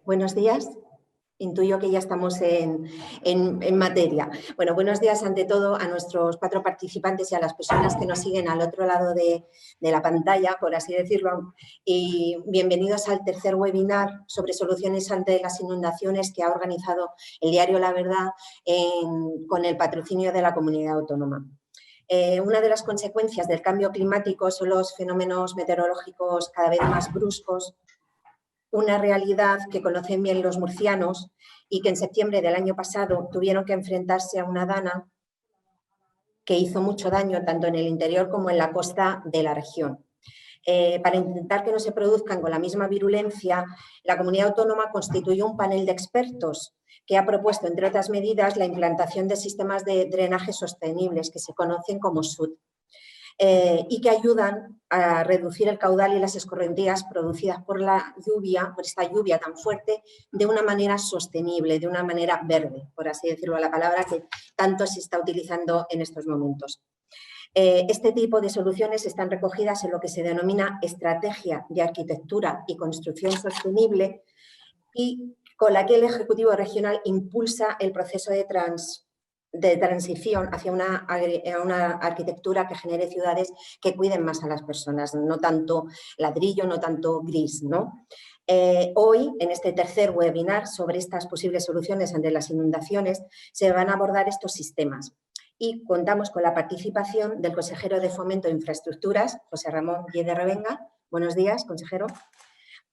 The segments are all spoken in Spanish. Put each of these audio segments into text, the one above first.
Buenos días. Intuyo que ya estamos en materia. Bueno, buenos días ante todo a nuestros 4 participantes y a las personas que nos siguen al otro lado de la pantalla, por así decirlo, y bienvenidos al tercer webinar sobre soluciones ante las inundaciones que ha organizado el diario La Verdad con el patrocinio de la Comunidad Autónoma. Una de las consecuencias del cambio climático son los fenómenos meteorológicos cada vez más bruscos, una realidad que conocen bien los murcianos y que en septiembre del año pasado tuvieron que enfrentarse a una dana que hizo mucho daño tanto en el interior como en la costa de la región. Para intentar que no se produzcan con la misma virulencia, la Comunidad Autónoma constituyó un panel de expertos que ha propuesto, entre otras medidas, la implantación de sistemas de drenaje sostenibles que se conocen como SUD. Y que ayudan a reducir el caudal y las escorrentías producidas por la lluvia, por esta lluvia tan fuerte, de una manera sostenible, de una manera verde, por así decirlo, la palabra que tanto se está utilizando en estos momentos. Este tipo de soluciones están recogidas en lo que se denomina Estrategia de Arquitectura y Construcción Sostenible y con la que el Ejecutivo Regional impulsa el proceso de transición hacia una arquitectura que genere ciudades que cuiden más a las personas, no tanto ladrillo, no tanto gris, ¿no? Hoy, en este tercer webinar sobre estas posibles soluciones ante las inundaciones, se van a abordar estos sistemas. Y contamos con la participación del consejero de Fomento e Infraestructuras, José Ramón Guille de Revenga. Buenos días, consejero.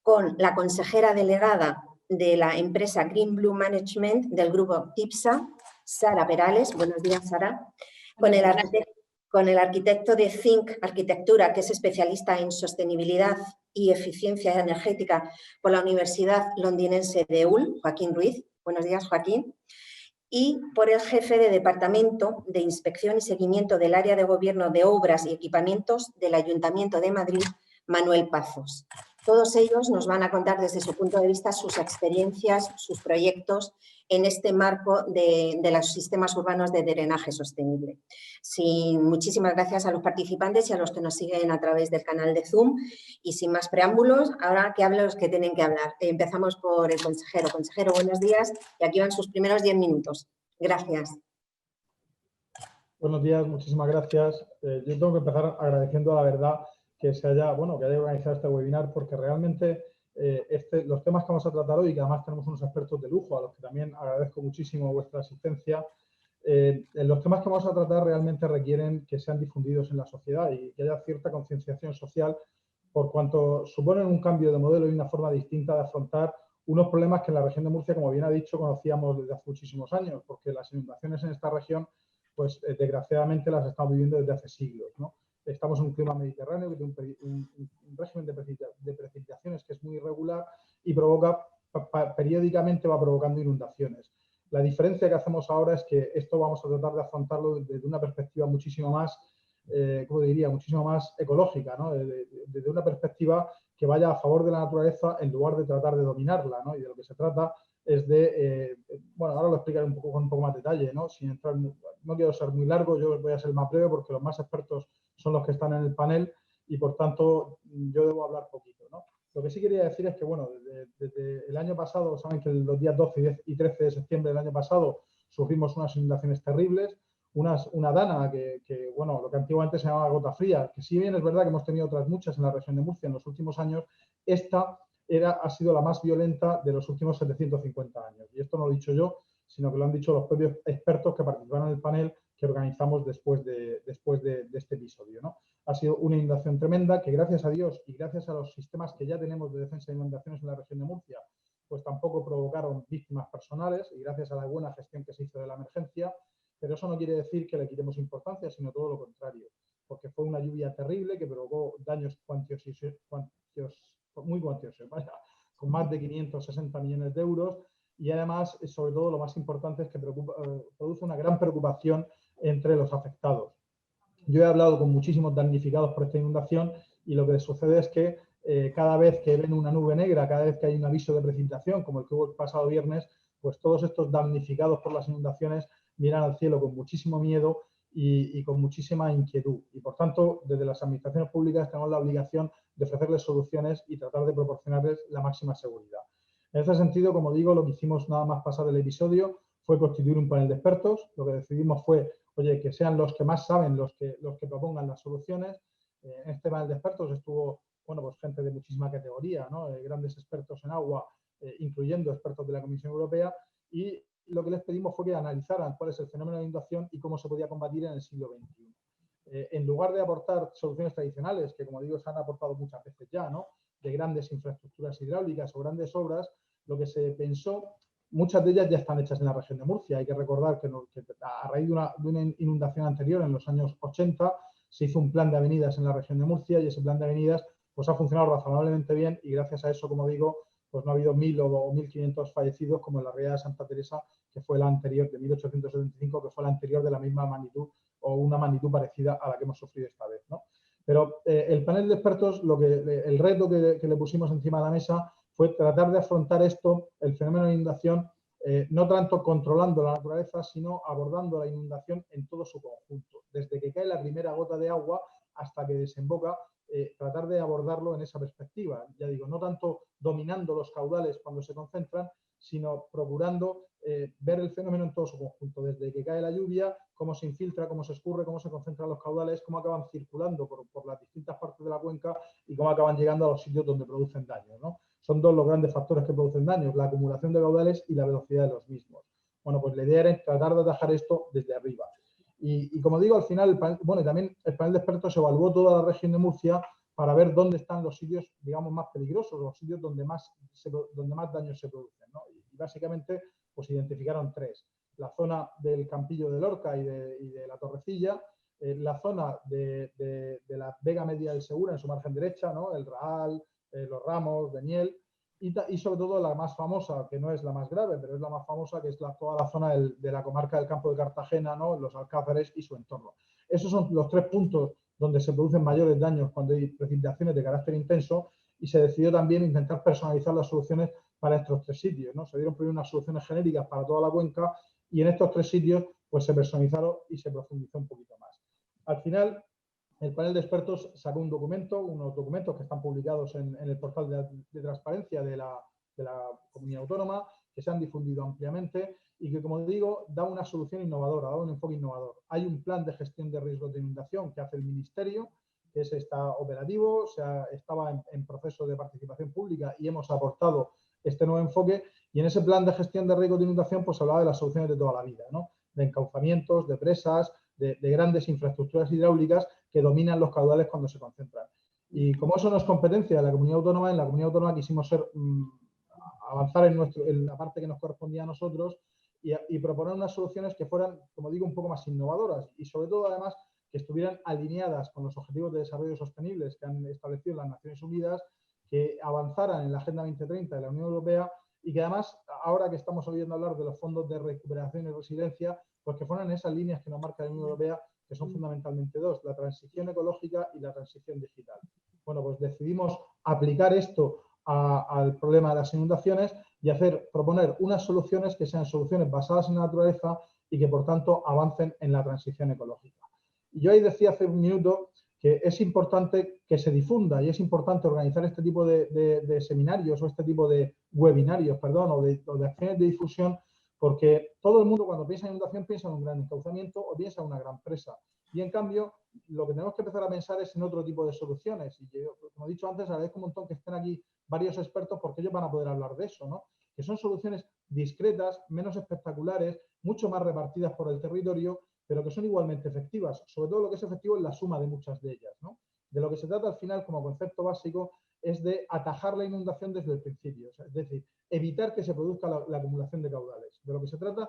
Con la consejera delegada de la empresa Green Blue Management del grupo TIPSA, Sara Perales. Buenos días, Sara. Con el arquitecto de Think Arquitectura, que es especialista en sostenibilidad y eficiencia energética por la Universidad Londinense de Hull, Joaquín Ruiz. Buenos días, Joaquín. Y por el jefe de Departamento de Inspección y Seguimiento del Área de Gobierno de Obras y Equipamientos del Ayuntamiento de Madrid, Manuel Pazos. Todos ellos nos van a contar desde su punto de vista sus experiencias, sus proyectos en este marco de los sistemas urbanos de drenaje sostenible. Muchísimas gracias a los participantes y a los que nos siguen a través del canal de Zoom. Y sin más preámbulos, ahora que hablen los que tienen que hablar. Empezamos por el consejero. Consejero, buenos días y aquí van sus primeros 10 minutos. Gracias. Buenos días, muchísimas gracias. Yo tengo que empezar agradeciendo a La Verdad que haya organizado este webinar, porque realmente los temas que vamos a tratar hoy, que además tenemos unos expertos de lujo, a los que también agradezco muchísimo vuestra asistencia, los temas que vamos a tratar realmente requieren que sean difundidos en la sociedad y que haya cierta concienciación social, por cuanto suponen un cambio de modelo y una forma distinta de afrontar unos problemas que en la región de Murcia, como bien ha dicho, conocíamos desde hace muchísimos años, porque las inundaciones en esta región, pues desgraciadamente las estamos viviendo desde hace siglos, ¿no? Estamos en un clima mediterráneo que tiene un régimen de precipitaciones que es muy irregular y periódicamente va provocando inundaciones. La diferencia que hacemos ahora es que esto vamos a tratar de afrontarlo desde una perspectiva muchísimo más, muchísimo más ecológica, ¿no? Desde una perspectiva que vaya a favor de la naturaleza en lugar de tratar de dominarla, ¿no? Y de lo que se trata es de, bueno, ahora lo explicaré con un poco más detalle, ¿no? Sin entrar, no quiero ser muy largo, yo voy a ser más breve porque los más expertos son los que están en el panel y, por tanto, yo debo hablar poquito, ¿no? Lo que sí quería decir es que, bueno, desde el año pasado, saben que los días 12 y 13 de septiembre del año pasado sufrimos unas inundaciones terribles, una dana que, bueno, lo que antiguamente se llamaba gota fría, que si bien es verdad que hemos tenido otras muchas en la región de Murcia en los últimos años, esta ha sido la más violenta de los últimos 750 años. Y esto no lo he dicho yo, sino que lo han dicho los propios expertos que participaron en el panel que organizamos después de este episodio, ¿no? Ha sido una inundación tremenda que, gracias a Dios y gracias a los sistemas que ya tenemos de defensa de inundaciones en la región de Murcia, pues tampoco provocaron víctimas personales y gracias a la buena gestión que se hizo de la emergencia. Pero eso no quiere decir que le quitemos importancia, sino todo lo contrario, porque fue una lluvia terrible que provocó daños muy cuantiosos, con más de 560 millones de euros. Y además, sobre todo, lo más importante es que produce una gran preocupación entre los afectados. Yo he hablado con muchísimos damnificados por esta inundación y lo que les sucede es que cada vez que ven una nube negra, cada vez que hay un aviso de precipitación, como el que hubo el pasado viernes, pues todos estos damnificados por las inundaciones miran al cielo con muchísimo miedo y con muchísima inquietud. Y, por tanto, desde las administraciones públicas tenemos la obligación de ofrecerles soluciones y tratar de proporcionarles la máxima seguridad. En este sentido, como digo, lo que hicimos nada más pasar el episodio fue constituir un panel de expertos. Lo que decidimos fue, oye, que sean los que más saben los que propongan las soluciones. En este panel de expertos estuvo, bueno, pues gente de muchísima categoría, ¿no? Grandes expertos en agua, incluyendo expertos de la Comisión Europea, y lo que les pedimos fue que analizaran cuál es el fenómeno de inundación y cómo se podía combatir en el siglo XXI. En lugar de aportar soluciones tradicionales, que como digo se han aportado muchas veces ya, ¿no? De grandes infraestructuras hidráulicas o grandes obras, lo que se pensó, muchas de ellas ya están hechas en la región de Murcia. Hay que recordar que a raíz de una inundación anterior, en los años 80, se hizo un plan de avenidas en la región de Murcia y ese plan de avenidas pues ha funcionado razonablemente bien y gracias a eso, como digo, pues no ha habido 1.000 o 1.500 fallecidos como en la ría de Santa Teresa, que fue la anterior, de 1875, que fue la anterior de la misma magnitud o una magnitud parecida a la que hemos sufrido esta vez, ¿no? Pero el panel de expertos, el reto que le pusimos encima de la mesa fue tratar de afrontar esto, el fenómeno de inundación, no tanto controlando la naturaleza, sino abordando la inundación en todo su conjunto. Desde que cae la primera gota de agua hasta que desemboca, tratar de abordarlo en esa perspectiva. Ya digo, no tanto dominando los caudales cuando se concentran, sino procurando ver el fenómeno en todo su conjunto, desde que cae la lluvia, cómo se infiltra, cómo se escurre, cómo se concentran los caudales, cómo acaban circulando por las distintas partes de la cuenca y cómo acaban llegando a los sitios donde producen daño, ¿no? Son dos los grandes factores que producen daños, la acumulación de caudales y la velocidad de los mismos. Bueno, pues la idea era tratar de atajar esto desde arriba. Y como digo, al final, también el panel de expertos evaluó toda la región de Murcia para ver dónde están los sitios, digamos, más peligrosos, los sitios donde más daños se producen, ¿no? Y básicamente, pues identificaron tres. La zona del Campillo de Lorca y de la Torrecilla, la zona de la Vega Media del Segura en su margen derecha, ¿no? El Raal, Los Ramos, Beniel, y sobre todo la más famosa, que no es la más grave, pero es la más famosa, que es toda la zona de la comarca del Campo de Cartagena, ¿no? Los Alcázares y su entorno. Esos son los tres puntos donde se producen mayores daños cuando hay precipitaciones de carácter intenso y se decidió también intentar personalizar las soluciones para estos tres sitios, ¿no? Se dieron primero unas soluciones genéricas para toda la cuenca y en estos tres sitios pues se personalizaron y se profundizó un poquito más. Al final, el panel de expertos sacó unos documentos que están publicados en el portal de transparencia de la comunidad autónoma, que se han difundido ampliamente y que, como digo, da una solución innovadora, da un enfoque innovador. Hay un plan de gestión de riesgos de inundación que hace el Ministerio, que está operativo, estaba en proceso de participación pública y hemos aportado este nuevo enfoque. Y en ese plan de gestión de riesgos de inundación pues hablaba de las soluciones de toda la vida, ¿no? De encauzamientos, de presas, de grandes infraestructuras hidráulicas que dominan los caudales cuando se concentran. Y como eso no es competencia de la comunidad autónoma, en la comunidad autónoma quisimos avanzar en la parte que nos correspondía a nosotros y proponer unas soluciones que fueran, como digo, un poco más innovadoras y sobre todo, además, que estuvieran alineadas con los objetivos de desarrollo sostenibles que han establecido las Naciones Unidas, que avanzaran en la Agenda 2030 de la Unión Europea y que además, ahora que estamos oyendo hablar de los fondos de recuperación y resiliencia, pues que fueran esas líneas que nos marca la Unión Europea, que son fundamentalmente dos, la transición ecológica y la transición digital. Bueno, pues decidimos aplicar esto al problema de las inundaciones y proponer unas soluciones que sean soluciones basadas en la naturaleza y que, por tanto, avancen en la transición ecológica. Y yo ahí decía hace un minuto que es importante que se difunda y es importante organizar este tipo de seminarios o este tipo de webinarios, perdón, o de acciones de difusión, porque todo el mundo cuando piensa en inundación piensa en un gran encauzamiento o piensa en una gran presa. Y en cambio, lo que tenemos que empezar a pensar es en otro tipo de soluciones. Y yo, como he dicho antes, agradezco un montón que estén aquí varios expertos porque ellos van a poder hablar de eso, ¿no? Que son soluciones discretas, menos espectaculares, mucho más repartidas por el territorio, pero que son igualmente efectivas. Sobre todo lo que es efectivo es la suma de muchas de ellas, ¿no? De lo que se trata al final, como concepto básico, es de atajar la inundación desde el principio. O sea, es decir, evitar que se produzca la acumulación de caudales. De lo que se trata,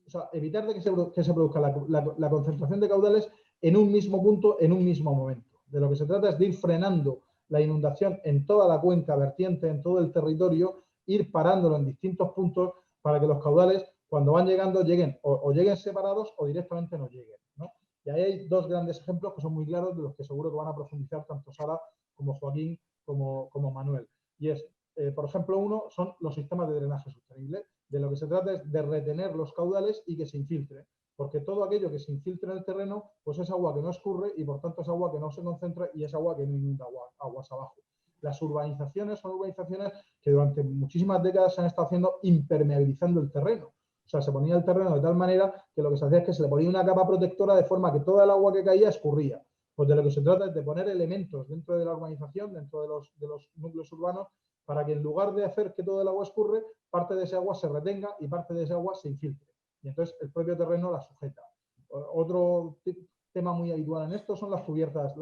o sea, evitar de que se produzca la concentración de caudales en un mismo punto, en un mismo momento. De lo que se trata es de ir frenando la inundación en toda la cuenca vertiente, en todo el territorio, ir parándolo en distintos puntos para que los caudales, cuando van llegando, lleguen o lleguen separados o directamente no lleguen, ¿no? Y ahí hay dos grandes ejemplos que son muy claros, de los que seguro que van a profundizar tanto Sara como Joaquín como Manuel. Y es, por ejemplo, uno son los sistemas de drenaje sostenible. De lo que se trata es de retener los caudales y que se infiltre, porque todo aquello que se infiltre en el terreno, pues es agua que no escurre y por tanto es agua que no se concentra y es agua que no inunda aguas abajo. Las urbanizaciones son urbanizaciones que durante muchísimas décadas se han estado haciendo impermeabilizando el terreno. O sea, se ponía el terreno de tal manera que lo que se hacía es que se le ponía una capa protectora de forma que toda el agua que caía escurría. Pues de lo que se trata es de poner elementos dentro de la urbanización, dentro de los núcleos urbanos, para que en lugar de hacer que todo el agua escurre, parte de ese agua se retenga y parte de ese agua se infiltre. Y entonces el propio terreno la sujeta. Otro tema muy habitual en esto son las cubiertas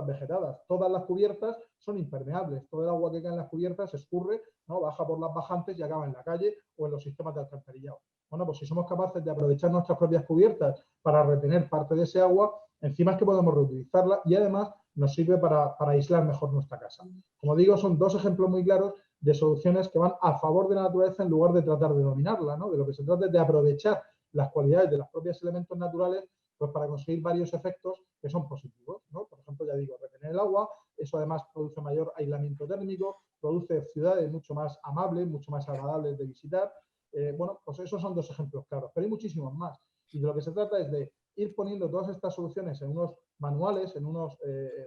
vegetadas. Todas las cubiertas son impermeables. Todo el agua que cae en las cubiertas escurre, ¿no? Baja por las bajantes y acaba en la calle o en los sistemas de alcantarillado. Bueno, pues si somos capaces de aprovechar nuestras propias cubiertas para retener parte de ese agua, encima es que podemos reutilizarla y además nos sirve para aislar mejor nuestra casa. Como digo, son dos ejemplos muy claros de soluciones que van a favor de la naturaleza en lugar de tratar de dominarla, ¿no? De lo que se trata es de aprovechar las cualidades de los propios elementos naturales pues para conseguir varios efectos que son positivos, ¿no? Por ejemplo, ya digo, retener el agua, eso además produce mayor aislamiento térmico, produce ciudades mucho más amables, mucho más agradables de visitar. Bueno, pues esos son dos ejemplos claros, pero hay muchísimos más. Y de lo que se trata es de ir poniendo todas estas soluciones en unos manuales, en unos,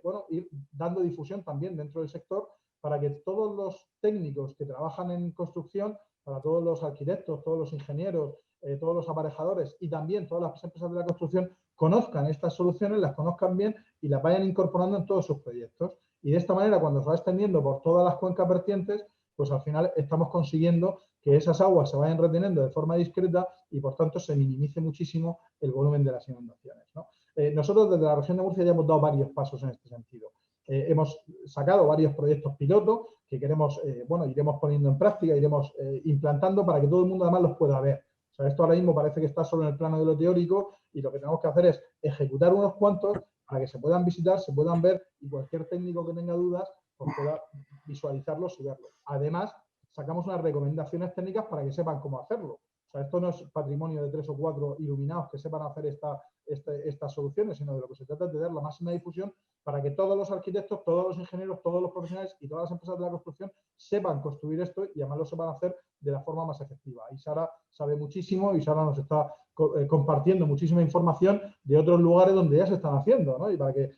bueno, ir dando difusión también dentro del sector para que todos los técnicos que trabajan en construcción, para todos los arquitectos, todos los ingenieros, todos los aparejadores y también todas las empresas de la construcción conozcan estas soluciones, las conozcan bien y las vayan incorporando en todos sus proyectos. Y de esta manera, cuando se va extendiendo por todas las cuencas vertientes, pues al final estamos consiguiendo que esas aguas se vayan reteniendo de forma discreta y por tanto se minimice muchísimo el volumen de las inundaciones, ¿no? Nosotros desde la región de Murcia ya hemos dado varios pasos en este sentido. Hemos sacado varios proyectos piloto que queremos, bueno, iremos poniendo en práctica, iremos implantando para que todo el mundo además los pueda ver. O sea, esto ahora mismo parece que está solo en el plano de lo teórico y lo que tenemos que hacer es ejecutar unos cuantos para que se puedan visitar, se puedan ver y cualquier técnico que tenga dudas pues pueda visualizarlos y verlos. Además, sacamos unas recomendaciones técnicas para que sepan cómo hacerlo. O sea, esto no es patrimonio de 3 o 4 iluminados que sepan hacer estas soluciones, sino de lo que se trata es de dar la máxima difusión para que todos los arquitectos, todos los ingenieros, todos los profesionales y todas las empresas de la construcción sepan construir esto y además lo sepan hacer de la forma más efectiva. Y Sara sabe muchísimo y Sara nos está compartiendo muchísima información de otros lugares donde ya se están haciendo, ¿no? Y para que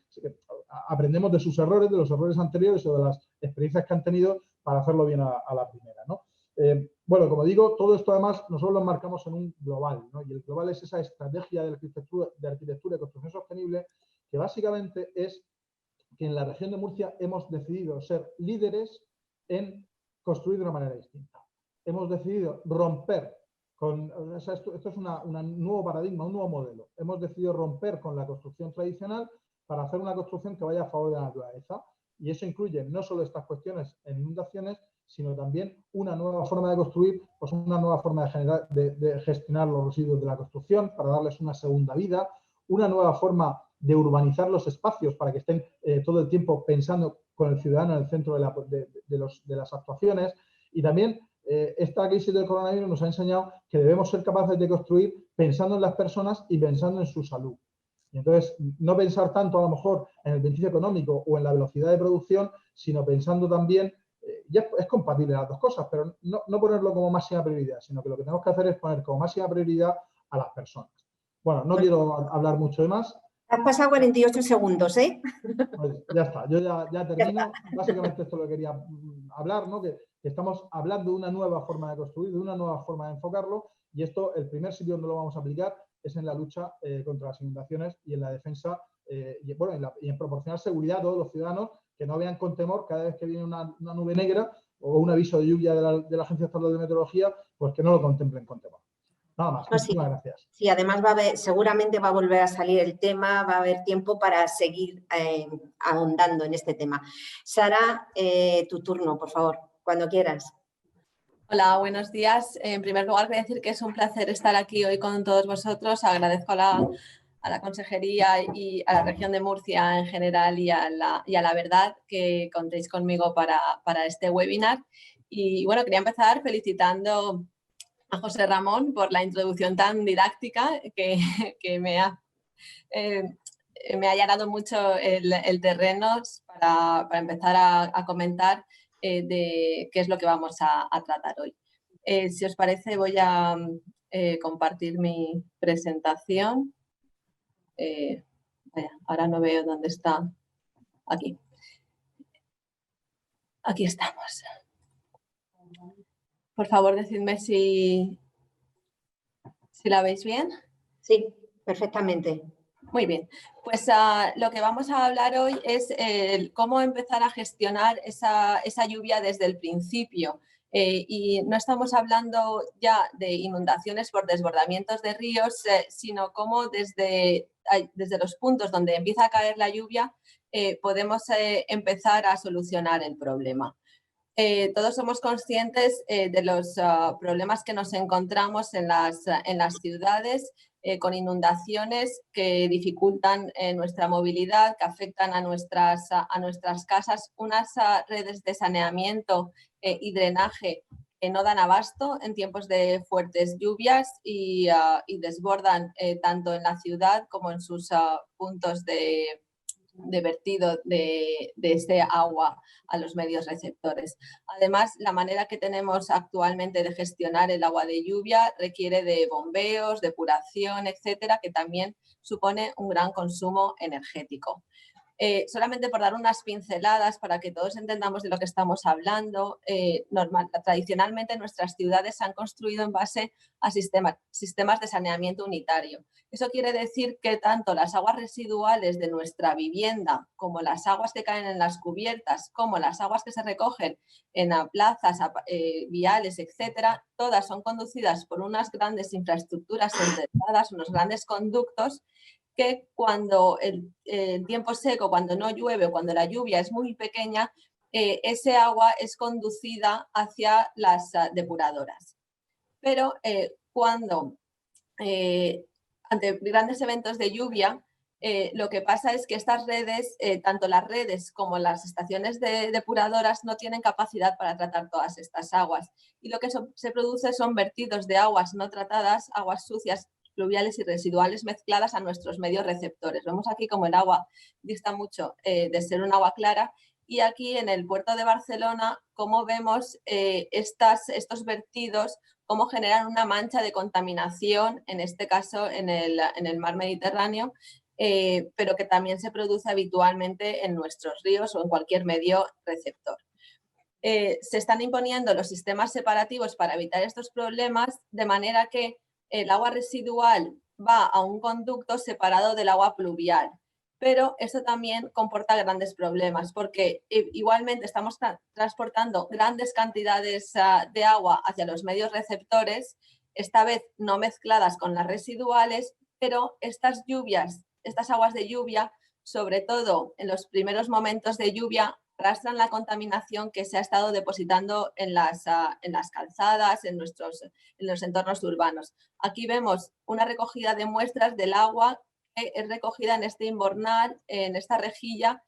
aprendemos de sus errores, de los errores anteriores o de las experiencias que han tenido para hacerlo bien a la primera, ¿no? Bueno, como digo, todo esto además nosotros lo marcamos en un global, ¿no? Y el global es esa estrategia de arquitectura y construcción sostenible que básicamente es que en la región de Murcia hemos decidido ser líderes en construir de una manera distinta. Hemos decidido romper con, o sea, esto es un nuevo paradigma, un nuevo modelo. Hemos decidido romper con la construcción tradicional para hacer una construcción que vaya a favor de la naturaleza. Y eso incluye no solo estas cuestiones en inundaciones, sino también una nueva forma de construir, pues una nueva forma de gestionar los residuos de la construcción para darles una segunda vida, una nueva forma de urbanizar los espacios para que estén todo el tiempo pensando con el ciudadano en el centro de las actuaciones. Y también esta crisis del coronavirus nos ha enseñado que debemos ser capaces de construir pensando en las personas y pensando en su salud. Y entonces, no pensar tanto a lo mejor en el beneficio económico o en la velocidad de producción, sino pensando también, ya es compatible las dos cosas, pero no ponerlo como máxima prioridad, sino que lo que tenemos que hacer es poner como máxima prioridad a las personas. Bueno, no quiero hablar mucho de más. Has pasado 48 segundos, ¿eh? Pues ya está, yo ya termino. Básicamente esto lo quería hablar, ¿no? Que estamos hablando de una nueva forma de construir, de una nueva forma de enfocarlo, y esto, el primer sitio donde lo vamos a aplicar es en la lucha contra las inundaciones y en la defensa, y en proporcionar seguridad a todos los ciudadanos que no vean con temor cada vez que viene una nube negra o un aviso de lluvia de la Agencia Estatal de Meteorología, pues que no lo contemplen con temor. Nada más, muchísimas gracias. Sí, además seguramente va a volver a salir el tema, va a haber tiempo para seguir ahondando en este tema. Sara, tu turno, por favor, cuando quieras. Hola, buenos días. En primer lugar, quería decir que es un placer estar aquí hoy con todos vosotros. Agradezco a la Consejería y a la región de Murcia en general y a la verdad que contéis conmigo para este webinar. Y bueno, quería empezar felicitando a José Ramón por la introducción tan didáctica que me ha allanado mucho el terreno para empezar a comentar de qué es lo que vamos a tratar hoy. Si os parece, voy a compartir mi presentación. Ahora no veo dónde está. Aquí. Aquí estamos. Por favor, decidme si la veis bien. Sí, perfectamente. Muy bien, pues lo que vamos a hablar hoy es cómo empezar a gestionar esa lluvia desde el principio. Y no estamos hablando ya de inundaciones por desbordamientos de ríos, sino cómo desde los puntos donde empieza a caer la lluvia podemos empezar a solucionar el problema. Todos somos conscientes de los problemas que nos encontramos en las ciudades, con inundaciones que dificultan nuestra movilidad, que afectan a nuestras casas, unas redes de saneamiento y drenaje que no dan abasto en tiempos de fuertes lluvias y desbordan tanto en la ciudad como en sus puntos de vertido de este agua a los medios receptores. Además, la manera que tenemos actualmente de gestionar el agua de lluvia requiere de bombeos, depuración, etcétera, que también supone un gran consumo energético. Solamente por dar unas pinceladas para que todos entendamos de lo que estamos hablando, tradicionalmente nuestras ciudades se han construido en base a sistemas de saneamiento unitario. Eso quiere decir que tanto las aguas residuales de nuestra vivienda como las aguas que caen en las cubiertas, como las aguas que se recogen en plazas, viales, etcétera, todas son conducidas por unas grandes infraestructuras enterradas, unos grandes conductos que cuando el tiempo seco, cuando no llueve o cuando la lluvia es muy pequeña, ese agua es conducida hacia las depuradoras. Pero cuando ante grandes eventos de lluvia, lo que pasa es que estas redes, tanto las redes como las estaciones depuradoras, no tienen capacidad para tratar todas estas aguas. Y lo que se produce son vertidos de aguas no tratadas, aguas sucias, pluviales y residuales mezcladas a nuestros medios receptores. Vemos aquí como el agua dista mucho de ser un agua clara, y aquí en el puerto de Barcelona, como vemos estos vertidos, cómo generan una mancha de contaminación, en este caso en el mar Mediterráneo, pero que también se produce habitualmente en nuestros ríos o en cualquier medio receptor. Se están imponiendo los sistemas separativos para evitar estos problemas, de manera que el agua residual va a un conducto separado del agua pluvial. Pero esto también comporta grandes problemas porque igualmente estamos transportando grandes cantidades de agua hacia los medios receptores, esta vez no mezcladas con las residuales, pero estas aguas de lluvia, sobre todo en los primeros momentos de lluvia, arrastran la contaminación que se ha estado depositando en las calzadas, en los entornos urbanos. Aquí vemos una recogida de muestras del agua que es recogida en este invernal, en esta rejilla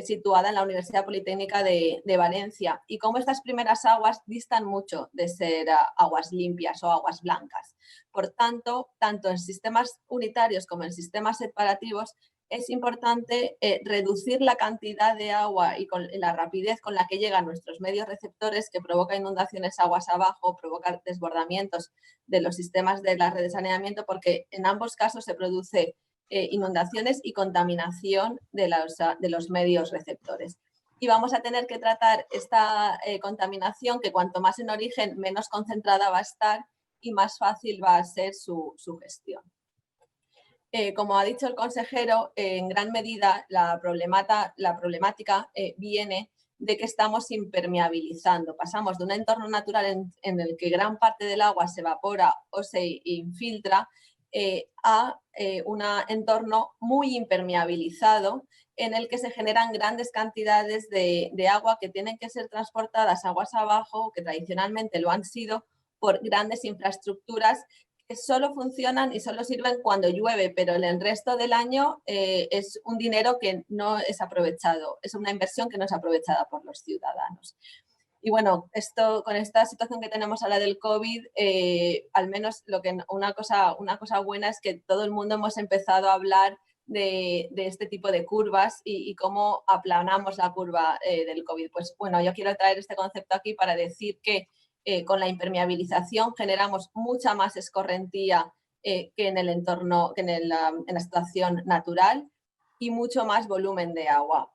situada en la Universidad Politécnica de Valencia, y cómo estas primeras aguas distan mucho de ser aguas limpias o aguas blancas. Por tanto, tanto en sistemas unitarios como en sistemas separativos, es importante reducir la cantidad de agua y con la rapidez con la que llegan nuestros medios receptores, que provoca inundaciones aguas abajo, provoca desbordamientos de los sistemas de la red de saneamiento, porque en ambos casos se produce inundaciones y contaminación de los medios receptores. Y vamos a tener que tratar esta contaminación, que cuanto más en origen, menos concentrada va a estar y más fácil va a ser su gestión. Como ha dicho el consejero, en gran medida la problemática viene de que estamos impermeabilizando. Pasamos de un entorno natural en el que gran parte del agua se evapora o se infiltra a un entorno muy impermeabilizado, en el que se generan grandes cantidades de agua que tienen que ser transportadas aguas abajo, que tradicionalmente lo han sido, por grandes infraestructuras que solo funcionan y solo sirven cuando llueve, pero en el resto del año es un dinero que no es aprovechado, es una inversión que no es aprovechada por los ciudadanos. Y bueno, con esta situación que tenemos ahora del COVID, al menos una cosa buena es que todo el mundo hemos empezado a hablar de este tipo de curvas y cómo aplanamos la curva del COVID. Pues bueno, yo quiero traer este concepto aquí para decir que con la impermeabilización generamos mucha más escorrentía que en el entorno, en la situación natural, y mucho más volumen de agua.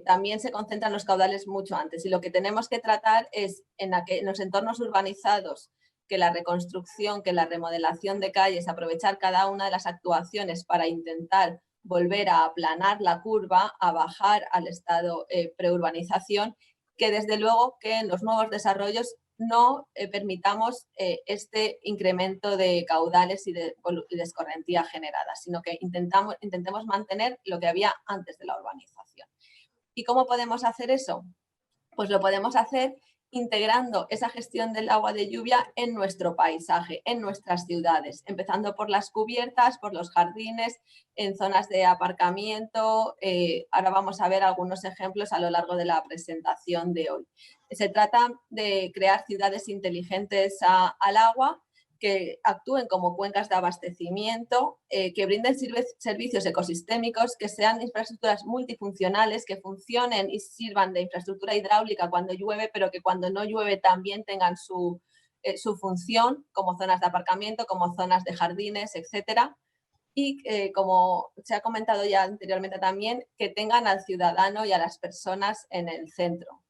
también se concentran los caudales mucho antes. Y lo que tenemos que tratar es en los entornos urbanizados, que la reconstrucción, que la remodelación de calles, aprovechar cada una de las actuaciones para intentar volver a aplanar la curva, a bajar al estado preurbanización, que desde luego que en los nuevos desarrollos no permitamos este incremento de caudales y de escorrentía generada, sino que intentemos mantener lo que había antes de la urbanización. ¿Y cómo podemos hacer eso? Pues lo podemos hacer integrando esa gestión del agua de lluvia en nuestro paisaje, en nuestras ciudades, empezando por las cubiertas, por los jardines, en zonas de aparcamiento. Ahora vamos a ver algunos ejemplos a lo largo de la presentación de hoy. Se trata de crear ciudades inteligentes al agua, que actúen como cuencas de abastecimiento, que brinden servicios ecosistémicos, que sean infraestructuras multifuncionales, que funcionen y sirvan de infraestructura hidráulica cuando llueve, pero que cuando no llueve también tengan su función, como zonas de aparcamiento, como zonas de jardines, etcétera. Y como se ha comentado ya anteriormente también, que tengan al ciudadano y a las personas en el centro.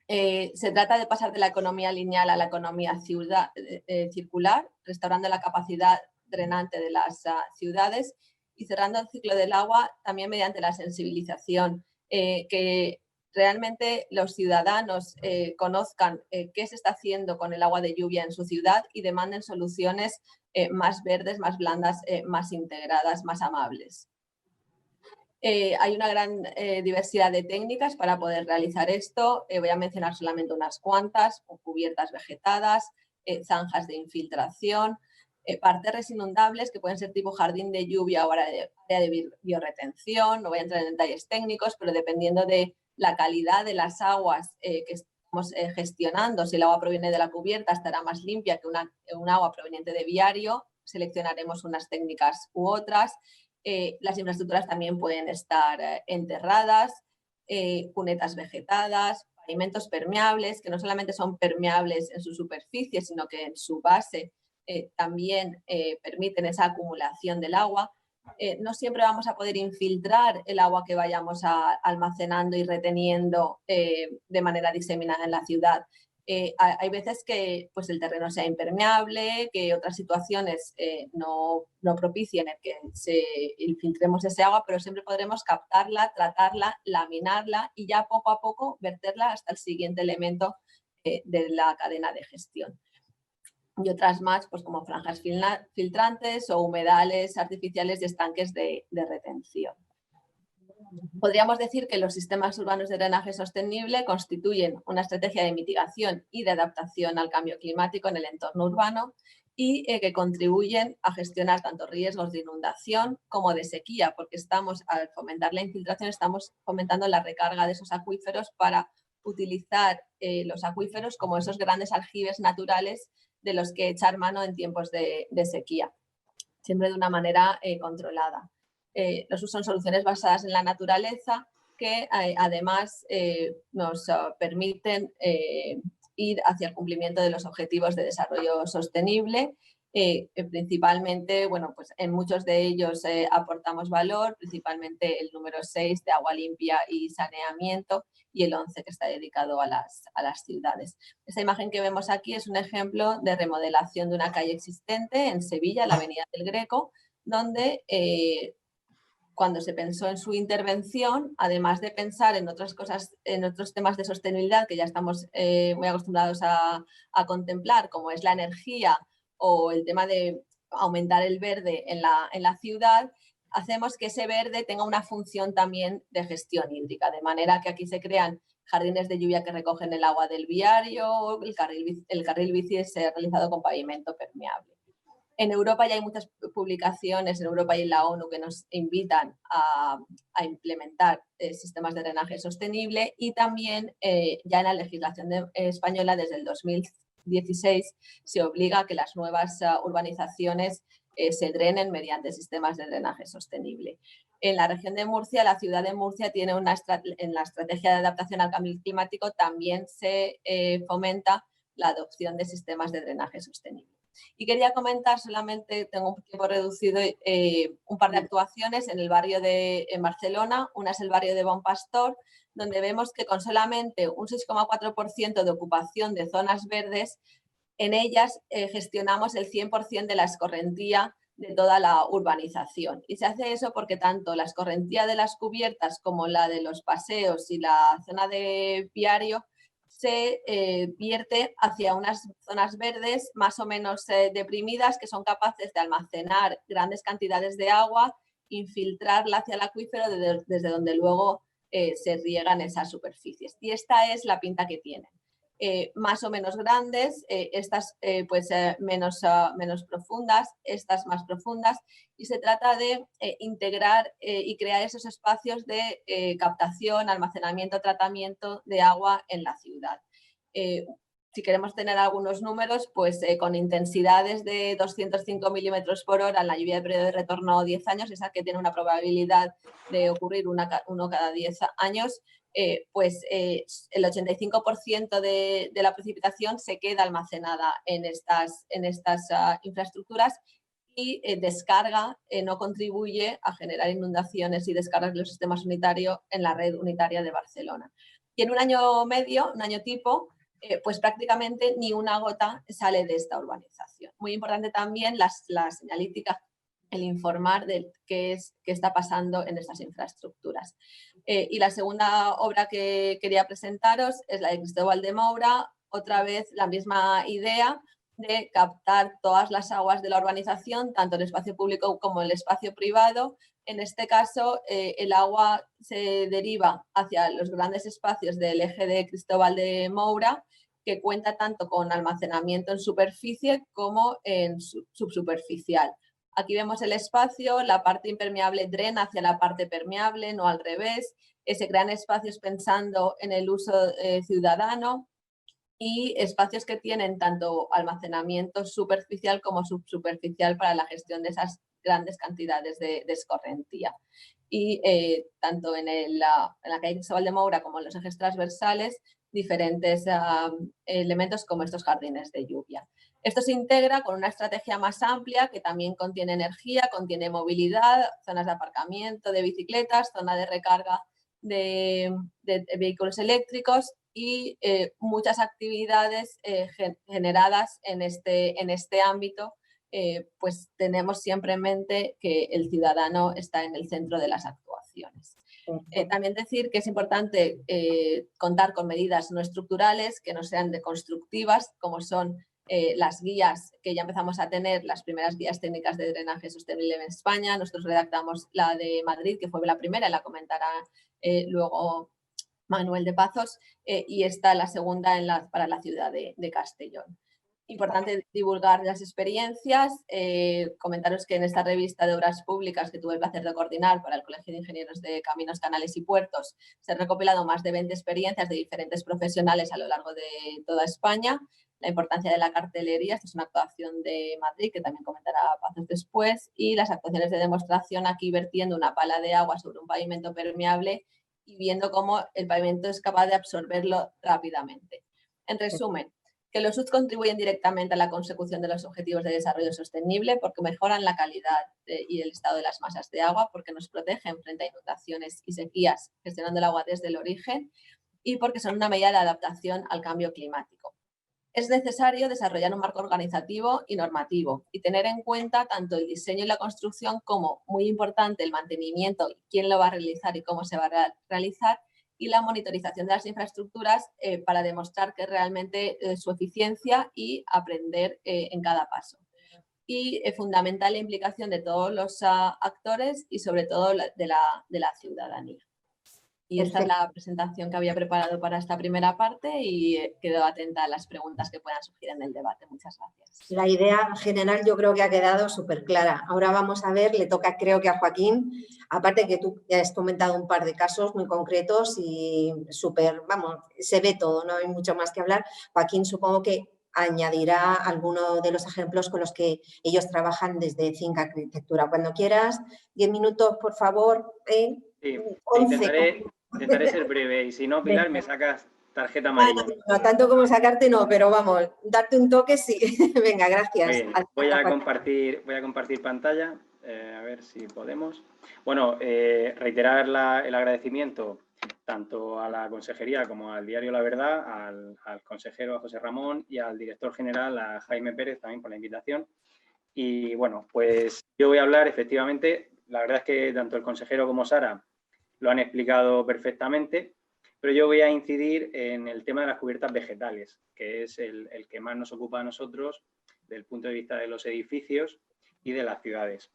Se trata de pasar de la economía lineal a la economía circular, restaurando la capacidad drenante de las ciudades y cerrando el ciclo del agua también mediante la sensibilización, que realmente los ciudadanos conozcan qué se está haciendo con el agua de lluvia en su ciudad y demanden soluciones más verdes, más blandas, más integradas, más amables. Hay una gran diversidad de técnicas para poder realizar esto. Voy a mencionar solamente unas cuantas: cubiertas vegetadas, zanjas de infiltración, parterres inundables que pueden ser tipo jardín de lluvia o área de biorretención. No voy a entrar en detalles técnicos, pero dependiendo de la calidad de las aguas que estamos gestionando, si el agua proviene de la cubierta estará más limpia que un agua proveniente de viario. Seleccionaremos unas técnicas u otras. Las infraestructuras también pueden estar enterradas, cunetas vegetadas, pavimentos permeables, que no solamente son permeables en su superficie, sino que en su base también permiten esa acumulación del agua. No siempre vamos a poder infiltrar el agua que vayamos almacenando y reteniendo de manera diseminada en la ciudad. Hay veces que pues, el terreno sea impermeable, que otras situaciones no propicien el que infiltremos ese agua, pero siempre podremos captarla, tratarla, laminarla y ya poco a poco verterla hasta el siguiente elemento de la cadena de gestión. Y otras más, pues como franjas filtrantes o humedales artificiales y estanques de retención. Podríamos decir que los sistemas urbanos de drenaje sostenible constituyen una estrategia de mitigación y de adaptación al cambio climático en el entorno urbano y que contribuyen a gestionar tanto riesgos de inundación como de sequía, porque al fomentar la infiltración, estamos fomentando la recarga de esos acuíferos para utilizar los acuíferos como esos grandes aljibes naturales de los que echar mano en tiempos de sequía, siempre de una manera controlada. Son soluciones basadas en la naturaleza que además nos permiten ir hacia el cumplimiento de los objetivos de desarrollo sostenible. Principalmente, bueno, pues en muchos de ellos aportamos valor, principalmente el número 6 de agua limpia y saneamiento y el 11 que está dedicado a las ciudades. Esta imagen que vemos aquí es un ejemplo de remodelación de una calle existente en Sevilla, la Avenida del Greco, donde cuando se pensó en su intervención, además de pensar en otras cosas, en otros temas de sostenibilidad que ya estamos muy acostumbrados a contemplar, como es la energía o el tema de aumentar el verde en la ciudad, hacemos que ese verde tenga una función también de gestión hídrica, de manera que aquí se crean jardines de lluvia que recogen el agua del viario, el carril bici es realizado con pavimento permeable. En Europa ya hay muchas publicaciones, en Europa y en la ONU, que nos invitan a implementar sistemas de drenaje sostenible y también ya en la legislación española desde el 2016 se obliga a que las nuevas urbanizaciones se drenen mediante sistemas de drenaje sostenible. En la región de Murcia, la ciudad de Murcia tiene en la estrategia de adaptación al cambio climático también se fomenta la adopción de sistemas de drenaje sostenible. Y quería comentar solamente, tengo un tiempo reducido, un par de actuaciones en el barrio en Barcelona. Una es el barrio de Bon Pastor, donde vemos que con solamente un 6,4% de ocupación de zonas verdes, en ellas gestionamos el 100% de la escorrentía de toda la urbanización. Y se hace eso porque tanto la escorrentía de las cubiertas como la de los paseos y la zona de viario se vierte hacia unas zonas verdes más o menos deprimidas, que son capaces de almacenar grandes cantidades de agua, infiltrarla hacia el acuífero desde donde luego se riegan esas superficies. Y esta es la pinta que tienen. Más o menos grandes, estas menos profundas, estas más profundas, y se trata de integrar y crear esos espacios de captación, almacenamiento, tratamiento de agua en la ciudad. Si queremos tener algunos números, pues con intensidades de 205 milímetros por hora en la lluvia de periodo de retorno 10 años, esa que tiene una probabilidad de ocurrir uno cada 10 años, el 85% de la precipitación se queda almacenada en estas infraestructuras y descarga, no contribuye a generar inundaciones y descargas del sistema sanitario en la red unitaria de Barcelona. Y en un año medio, un año tipo, pues prácticamente ni una gota sale de esta urbanización. Muy importante también la señalítica, el informar de qué está pasando en estas infraestructuras. Y la segunda obra que quería presentaros es la de Cristóbal de Moura, otra vez la misma idea de captar todas las aguas de la urbanización, tanto el espacio público como el espacio privado. En este caso, el agua se deriva hacia los grandes espacios del eje de Cristóbal de Moura, que cuenta tanto con almacenamiento en superficie como en subsuperficial. Aquí vemos el espacio, la parte impermeable drena hacia la parte permeable, no al revés. Se crean espacios pensando en el uso ciudadano y espacios que tienen tanto almacenamiento superficial como subsuperficial para la gestión de esas grandes cantidades de escorrentía. Y tanto en la calle Cristóbal de Moura como en los ejes transversales, diferentes elementos como estos jardines de lluvia. Esto se integra con una estrategia más amplia que también contiene energía, contiene movilidad, zonas de aparcamiento de bicicletas, zona de recarga de vehículos eléctricos y muchas actividades generadas en este ámbito. Pues tenemos siempre en mente que el ciudadano está en el centro de las actuaciones. También decir que es importante contar con medidas no estructurales que no sean deconstructivas, como son las guías que ya empezamos a tener, las primeras guías técnicas de drenaje sostenible en España. Nosotros redactamos la de Madrid, que fue la primera, la comentará luego Manuel de Pazos, y esta la segunda para la ciudad de Castellón. Importante divulgar las experiencias, comentaros que en esta revista de obras públicas que tuve el placer de coordinar para el Colegio de Ingenieros de Caminos, Canales y Puertos, se han recopilado más de 20 experiencias de diferentes profesionales a lo largo de toda España. La importancia de la cartelería, esta es una actuación de Madrid que también comentará Pazos después, y las actuaciones de demostración aquí vertiendo una pala de agua sobre un pavimento permeable y viendo cómo el pavimento es capaz de absorberlo rápidamente. En resumen, que los UTS contribuyen directamente a la consecución de los objetivos de desarrollo sostenible porque mejoran la calidad y el estado de las masas de agua, porque nos protegen frente a inundaciones y sequías, gestionando el agua desde el origen, y porque son una medida de adaptación al cambio climático. Es necesario desarrollar un marco organizativo y normativo y tener en cuenta tanto el diseño y la construcción como, muy importante, el mantenimiento, quién lo va a realizar y cómo se va a realizar, y la monitorización de las infraestructuras para demostrar que realmente su eficiencia y aprender en cada paso. Y fundamental la implicación de todos los actores y sobre todo de la ciudadanía. Y esta es la presentación que había preparado para esta primera parte y quedo atenta a las preguntas que puedan surgir en el debate. Muchas gracias. La idea general yo creo que ha quedado súper clara. Ahora vamos a ver, le toca creo que a Joaquín, aparte que tú ya has comentado un par de casos muy concretos y súper, vamos, se ve todo, no hay mucho más que hablar. Joaquín supongo que añadirá alguno de los ejemplos con los que ellos trabajan desde Think Arquitectura. Cuando quieras, 10 minutos, por favor. Sí, 11. intentaré ser breve y si no, Pilar, me sacas tarjeta amarilla. No, tanto como sacarte no, pero vamos, darte un toque sí. Venga, gracias. Muy bien. Voy a compartir pantalla, a ver si podemos. Bueno, reiterar el agradecimiento tanto a la consejería como al diario La Verdad, al consejero José Ramón y al director general, a Jaime Pérez, también por la invitación. Y bueno, pues yo voy a hablar, efectivamente, la verdad es que tanto el consejero como Sara lo han explicado perfectamente, pero yo voy a incidir en el tema de las cubiertas vegetales, que es el que más nos ocupa a nosotros desde el punto de vista de los edificios y de las ciudades.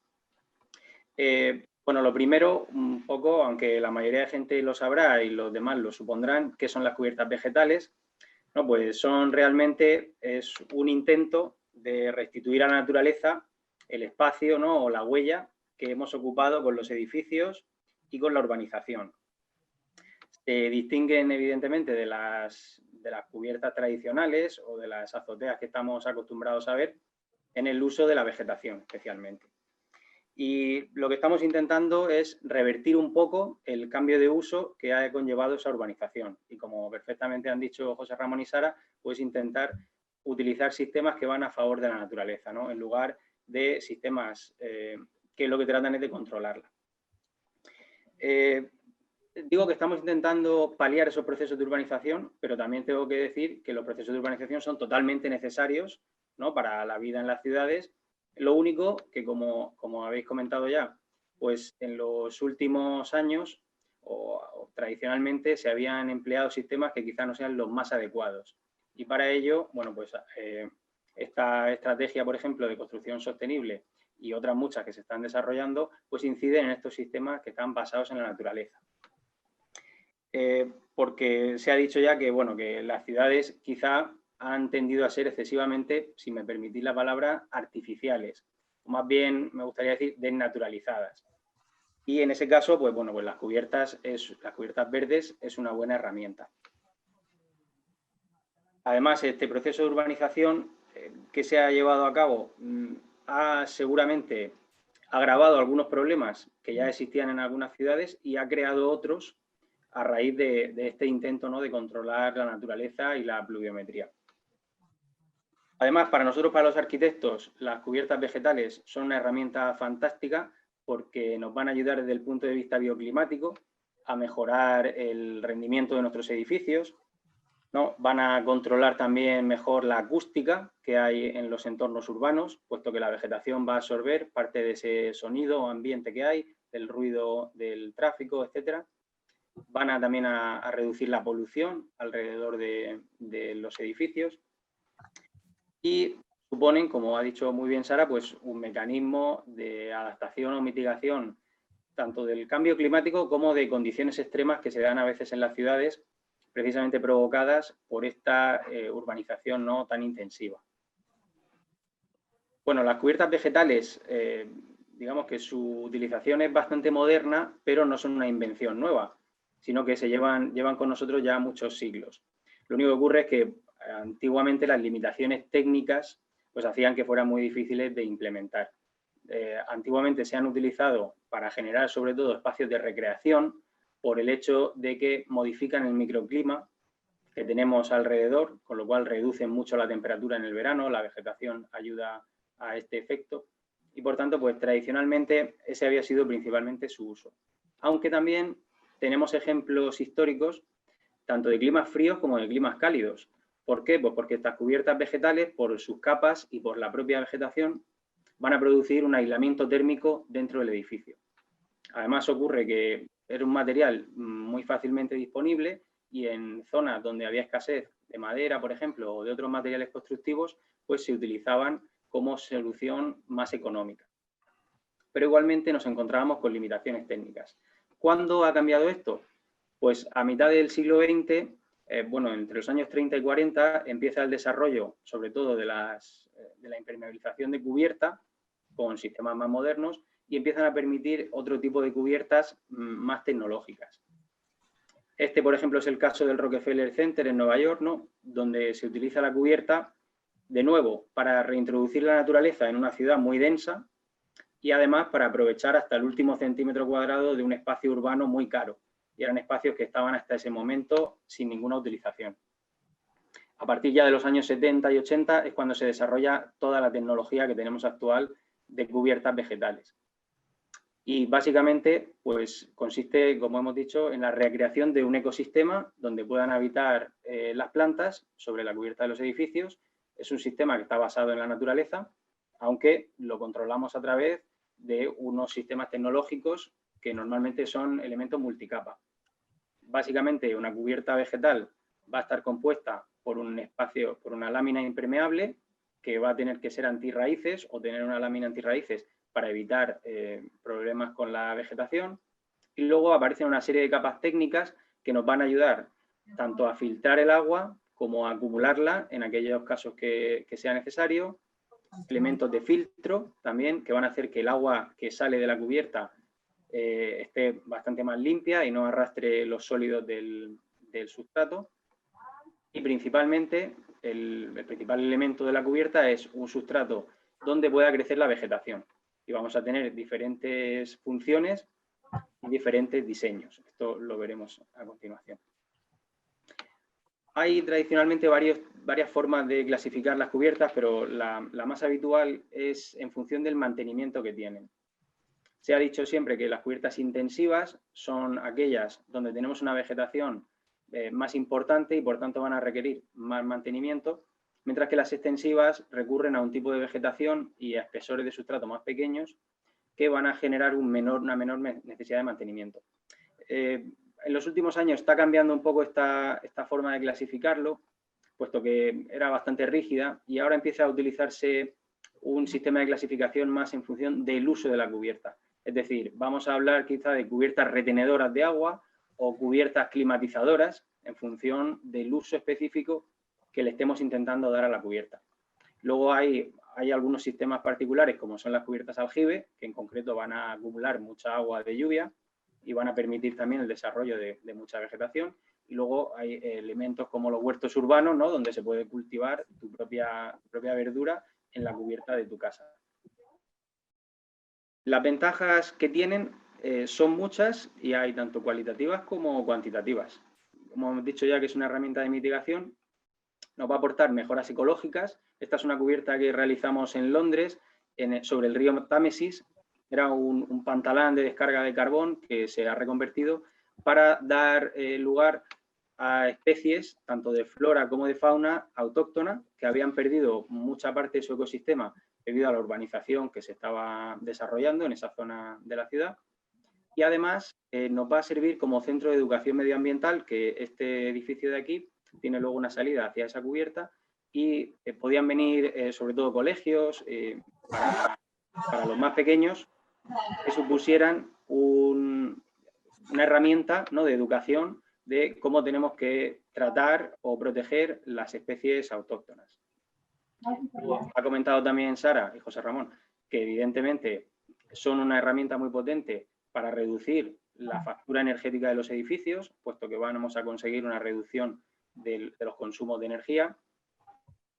Bueno, lo primero, un poco, aunque la mayoría de gente lo sabrá y los demás lo supondrán, ¿qué son las cubiertas vegetales? No, pues son realmente, es un intento de restituir a la naturaleza el espacio, ¿no?, o la huella que hemos ocupado con los edificios y con la urbanización. Se distinguen evidentemente de las cubiertas tradicionales o de las azoteas que estamos acostumbrados a ver en el uso de la vegetación especialmente. Y lo que estamos intentando es revertir un poco el cambio de uso que ha conllevado esa urbanización. Y como perfectamente han dicho José Ramón y Sara, pues intentar utilizar sistemas que van a favor de la naturaleza, ¿no?, en lugar de sistemas que lo que tratan es de controlarla. Digo que estamos intentando paliar esos procesos de urbanización, pero también tengo que decir que los procesos de urbanización son totalmente necesarios, ¿no?, para la vida en las ciudades. Lo único que, como habéis comentado ya, pues en los últimos años o tradicionalmente se habían empleado sistemas que quizás no sean los más adecuados. Y para ello, bueno, pues esta estrategia, por ejemplo, de construcción sostenible y otras muchas que se están desarrollando, pues inciden en estos sistemas que están basados en la naturaleza. Porque se ha dicho ya que, bueno, que las ciudades quizá han tendido a ser excesivamente, si me permitís la palabra, artificiales. Más bien, me gustaría decir, desnaturalizadas. Y en ese caso, pues bueno, pues las cubiertas verdes es una buena herramienta. Además, este proceso de urbanización que se ha llevado a cabo ha seguramente agravado algunos problemas que ya existían en algunas ciudades y ha creado otros a raíz de este intento, ¿no?, de controlar la naturaleza y la pluviometría. Además, para nosotros, para los arquitectos, las cubiertas vegetales son una herramienta fantástica porque nos van a ayudar desde el punto de vista bioclimático a mejorar el rendimiento de nuestros edificios, ¿no? Van a controlar también mejor la acústica que hay en los entornos urbanos, puesto que la vegetación va a absorber parte de ese sonido o ambiente que hay, del ruido del tráfico, etcétera. Van también a reducir la polución alrededor de los edificios y suponen, como ha dicho muy bien Sara, pues un mecanismo de adaptación o mitigación tanto del cambio climático como de condiciones extremas que se dan a veces en las ciudades, precisamente provocadas por esta urbanización no tan intensiva. Bueno, las cubiertas vegetales, digamos que su utilización es bastante moderna, pero no son una invención nueva, sino que se llevan con nosotros ya muchos siglos. Lo único que ocurre es que antiguamente las limitaciones técnicas pues hacían que fueran muy difíciles de implementar. Antiguamente se han utilizado para generar sobre todo espacios de recreación por el hecho de que modifican el microclima que tenemos alrededor, con lo cual reducen mucho la temperatura en el verano, la vegetación ayuda a este efecto y por tanto pues tradicionalmente ese había sido principalmente su uso. Aunque también tenemos ejemplos históricos tanto de climas fríos como de climas cálidos. ¿Por qué? Pues porque estas cubiertas vegetales, por sus capas y por la propia vegetación, van a producir un aislamiento térmico dentro del edificio. Además ocurre que era un material muy fácilmente disponible y en zonas donde había escasez de madera, por ejemplo, o de otros materiales constructivos, pues se utilizaban como solución más económica. Pero igualmente nos encontrábamos con limitaciones técnicas. ¿Cuándo ha cambiado esto? Pues a mitad del siglo XX, bueno, entre los años 30 y 40, empieza el desarrollo, sobre todo de la impermeabilización de cubierta, con sistemas más modernos, y empiezan a permitir otro tipo de cubiertas más tecnológicas. Este, por ejemplo, es el caso del Rockefeller Center en Nueva York, ¿no?, donde se utiliza la cubierta, de nuevo, para reintroducir la naturaleza en una ciudad muy densa y además para aprovechar hasta el último centímetro cuadrado de un espacio urbano muy caro. y eran espacios que estaban hasta ese momento sin ninguna utilización. A partir ya de los años 70 y 80 es cuando se desarrolla toda la tecnología que tenemos actual de cubiertas vegetales. Y básicamente pues consiste, como hemos dicho, en la recreación de un ecosistema donde puedan habitar las plantas sobre la cubierta de los edificios. Es un sistema que está basado en la naturaleza, aunque lo controlamos a través de unos sistemas tecnológicos que normalmente son elementos multicapa. Básicamente una cubierta vegetal va a estar compuesta por un espacio, por una lámina impermeable que va a tener que ser antirraíces o tener una lámina antirraíces para evitar problemas con la vegetación. Y luego aparecen una serie de capas técnicas que nos van a ayudar tanto a filtrar el agua como a acumularla en aquellos casos que sea necesario. Elementos de filtro también que van a hacer que el agua que sale de la cubierta esté bastante más limpia y no arrastre los sólidos del sustrato. Y principalmente el principal elemento de la cubierta es un sustrato donde pueda crecer la vegetación. Y vamos a tener diferentes funciones y diferentes diseños. Esto lo veremos a continuación. Hay tradicionalmente varias formas de clasificar las cubiertas, pero la más habitual es en función del mantenimiento que tienen. Se ha dicho siempre que las cubiertas intensivas son aquellas donde tenemos una vegetación más importante y por tanto van a requerir más mantenimiento, mientras que las extensivas recurren a un tipo de vegetación y a espesores de sustrato más pequeños que van a generar una menor necesidad de mantenimiento. En los últimos años está cambiando un poco esta forma de clasificarlo, puesto que era bastante rígida y ahora empieza a utilizarse un sistema de clasificación más en función del uso de la cubierta. Es decir, vamos a hablar quizá de cubiertas retenedoras de agua o cubiertas climatizadoras en función del uso específico que le estemos intentando dar a la cubierta. Luego hay algunos sistemas particulares como son las cubiertas aljibe, que en concreto van a acumular mucha agua de lluvia y van a permitir también el desarrollo de mucha vegetación. Y luego hay elementos como los huertos urbanos, ¿no?, donde se puede cultivar tu propia verdura en la cubierta de tu casa. Las ventajas que tienen son muchas y hay tanto cualitativas como cuantitativas. Como hemos dicho ya que es una herramienta de mitigación, nos va a aportar mejoras ecológicas. Esta es una cubierta que realizamos en Londres sobre el río Támesis. Era un pantalán de descarga de carbón que se ha reconvertido para dar lugar a especies, tanto de flora como de fauna autóctona, que habían perdido mucha parte de su ecosistema debido a la urbanización que se estaba desarrollando en esa zona de la ciudad. Y además nos va a servir como centro de educación medioambiental, que este edificio de aquí tiene luego una salida hacia esa cubierta y podían venir sobre todo colegios para los más pequeños que supusieran una herramienta, ¿no?, de educación de cómo tenemos que tratar o proteger las especies autóctonas. Ha comentado también Sara y José Ramón que evidentemente son una herramienta muy potente para reducir la factura energética de los edificios, puesto que vamos a conseguir una reducción de los consumos de energía.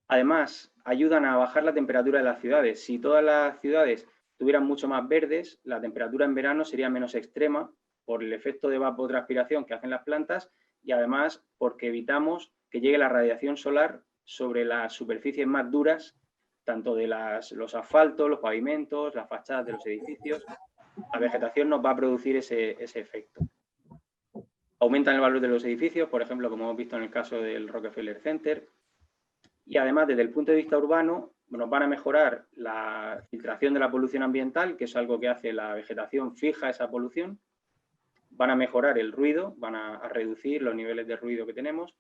Además, ayudan a bajar la temperatura de las ciudades. Si todas las ciudades estuvieran mucho más verdes, la temperatura en verano sería menos extrema por el efecto de evapotranspiración que hacen las plantas y además porque evitamos que llegue la radiación solar sobre las superficies más duras, tanto de los asfaltos, los pavimentos, las fachadas de los edificios. La vegetación nos va a producir ese efecto. Aumentan el valor de los edificios, por ejemplo, como hemos visto en el caso del Rockefeller Center. Y además, desde el punto de vista urbano, nos van a mejorar la filtración de la polución ambiental, que es algo que hace la vegetación, fija esa polución. Van a mejorar el ruido, van a reducir los niveles de ruido que tenemos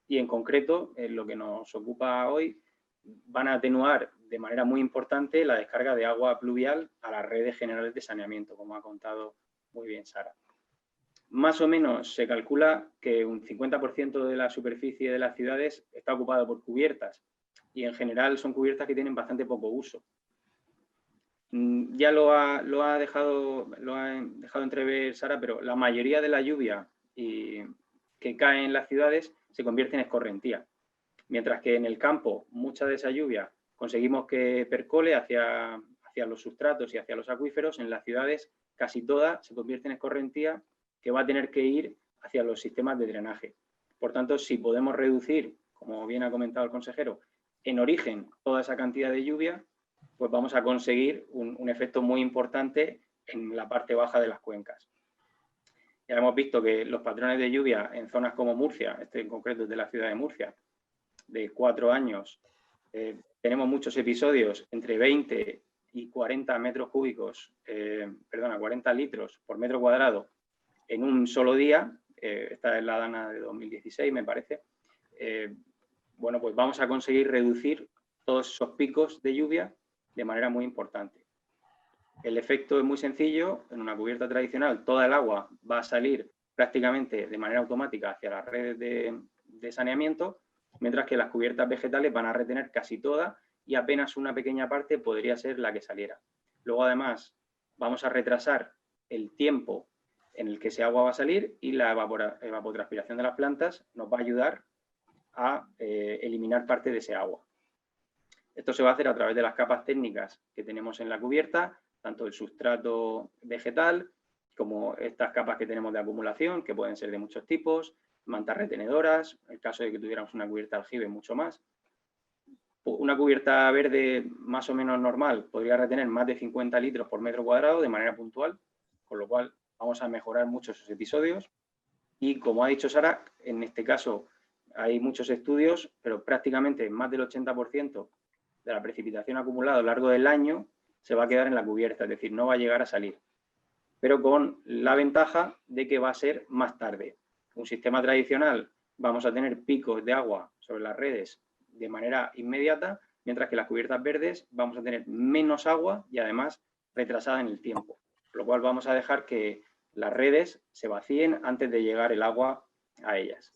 y, en concreto, en lo que nos ocupa hoy, van a atenuar de manera muy importante la descarga de agua pluvial a las redes generales de saneamiento, como ha contado muy bien Sara. Más o menos se calcula que un 50% de la superficie de las ciudades está ocupada por cubiertas y en general son cubiertas que tienen bastante poco uso. Ya lo ha dejado entrever Sara, pero la mayoría de la lluvia que cae en las ciudades se convierte en escorrentía, mientras que en el campo mucha de esa lluvia conseguimos que percole hacia los sustratos y hacia los acuíferos. En las ciudades casi toda se convierte en escorrentía que va a tener que ir hacia los sistemas de drenaje. Por tanto, si podemos reducir, como bien ha comentado el consejero, en origen toda esa cantidad de lluvia, pues vamos a conseguir un efecto muy importante en la parte baja de las cuencas. Ya hemos visto que los patrones de lluvia en zonas como Murcia, este en concreto es de la ciudad de Murcia, de 4 años, tenemos muchos episodios entre 20 y 40 metros cúbicos, 40 litros por metro cuadrado en un solo día. Esta es la DANA de 2016, me parece. Bueno, pues vamos a conseguir reducir todos esos picos de lluvia de manera muy importante. El efecto es muy sencillo. En una cubierta tradicional toda el agua va a salir prácticamente de manera automática hacia las redes de saneamiento, mientras que las cubiertas vegetales van a retener casi toda y apenas una pequeña parte podría ser la que saliera. Luego, además, vamos a retrasar el tiempo en el que ese agua va a salir y la evapotranspiración de las plantas nos va a ayudar a eliminar parte de ese agua. Esto se va a hacer a través de las capas técnicas que tenemos en la cubierta, tanto el sustrato vegetal como estas capas que tenemos de acumulación, que pueden ser de muchos tipos, mantas retenedoras, en el caso de que tuviéramos una cubierta de aljibe, mucho más. Una cubierta verde más o menos normal podría retener más de 50 litros por metro cuadrado de manera puntual, con lo cual vamos a mejorar mucho esos episodios. Y como ha dicho Sara, en este caso hay muchos estudios, pero prácticamente más del 80% de la precipitación acumulada a lo largo del año se va a quedar en la cubierta, es decir, no va a llegar a salir. Pero con la ventaja de que va a ser más tarde. Un sistema tradicional vamos a tener picos de agua sobre las redes de manera inmediata, mientras que las cubiertas verdes vamos a tener menos agua y además retrasada en el tiempo. Lo cual vamos a dejar que las redes se vacíen antes de llegar el agua a ellas.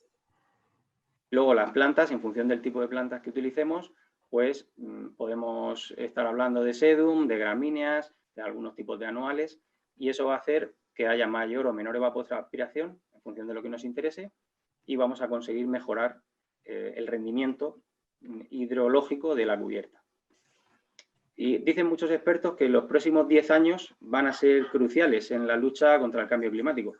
Luego las plantas, en función del tipo de plantas que utilicemos, pues podemos estar hablando de sedum, de gramíneas, de algunos tipos de anuales, y eso va a hacer que haya mayor o menor evapotranspiración en función de lo que nos interese y vamos a conseguir mejorar el rendimiento hidrológico de la cubierta. Y dicen muchos expertos que los próximos 10 años van a ser cruciales en la lucha contra el cambio climático.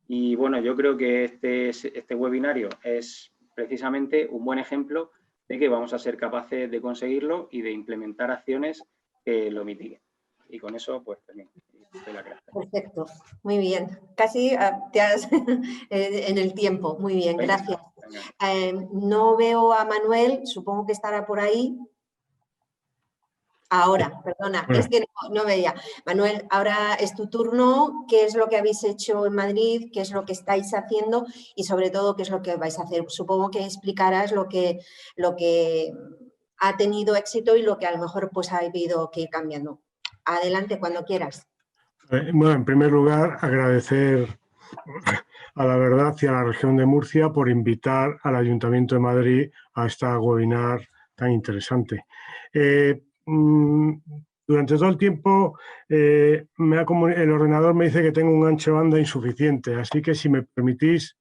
Y bueno, yo creo que este webinario es precisamente un buen ejemplo de que vamos a ser capaces de conseguirlo y de implementar acciones que lo mitiguen. Y con eso, pues, termino. Perfecto, muy bien. Casi te has en el tiempo. Muy bien, gracias. No veo a Manuel, supongo que estará por ahí. Ahora, perdona, es que no veía. Manuel, ahora es tu turno. ¿Qué es lo que habéis hecho en Madrid? ¿Qué es lo que estáis haciendo? Y sobre todo, ¿qué es lo que vais a hacer? Supongo que explicarás lo que ha tenido éxito y lo que a lo mejor pues ha habido que ir cambiando. Adelante, cuando quieras. Bueno, en primer lugar, agradecer a La Verdad y a la región de Murcia por invitar al Ayuntamiento de Madrid a esta webinar tan interesante. Durante todo el tiempo el ordenador me dice que tengo un ancho de banda insuficiente, así que si me permitís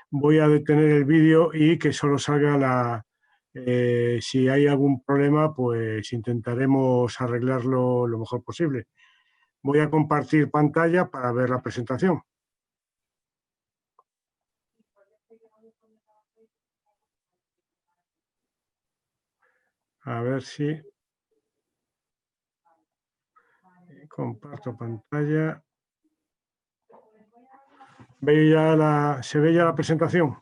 voy a detener el vídeo y que solo salga si hay algún problema, pues intentaremos arreglarlo lo mejor posible. Voy a compartir pantalla para ver la presentación. A ver si comparto pantalla. ¿Se ve ya la presentación?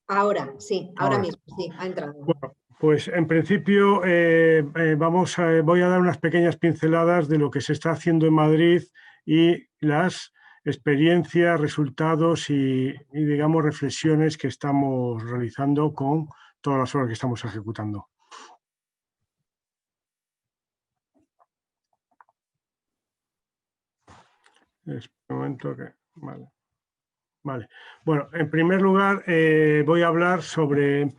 Ahora, sí, ahora mismo, sí, ha entrado. Bueno, pues en principio voy a dar unas pequeñas pinceladas de lo que se está haciendo en Madrid y las experiencias, resultados y digamos reflexiones que estamos realizando con todas las obras que estamos ejecutando. Espera un momento que... Vale. Bueno, en primer lugar voy a hablar sobre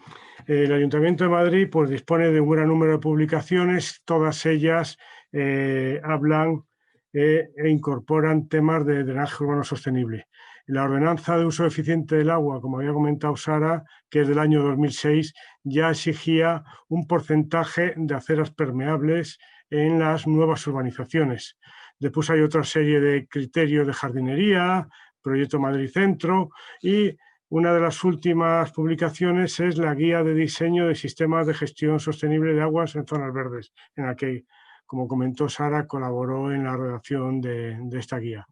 el Ayuntamiento de Madrid, pues dispone de un gran número de publicaciones, todas ellas hablan e incorporan temas de drenaje urbano sostenible. La ordenanza de uso eficiente del agua, como había comentado Sara, que es del año 2006, ya exigía un porcentaje de aceras permeables en las nuevas urbanizaciones. Después hay otra serie de criterios de jardinería, Proyecto Madrid Centro, y una de las últimas publicaciones es la Guía de Diseño de Sistemas de Gestión Sostenible de Aguas en Zonas Verdes, en la que, como comentó Sara, colaboró en la redacción de esta guía.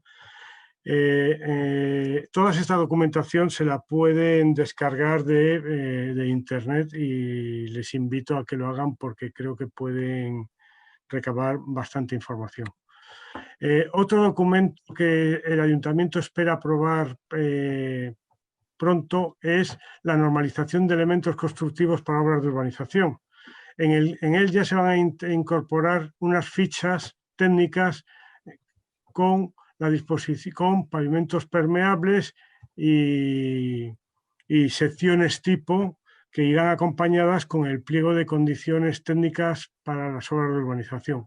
Toda esta documentación se la pueden descargar de internet y les invito a que lo hagan porque creo que pueden recabar bastante información. Otro documento que el Ayuntamiento espera aprobar pronto es la normalización de elementos constructivos para obras de urbanización. En él ya se van a incorporar unas fichas técnicas con la disposición, con pavimentos permeables y secciones tipo que irán acompañadas con el pliego de condiciones técnicas para las obras de urbanización.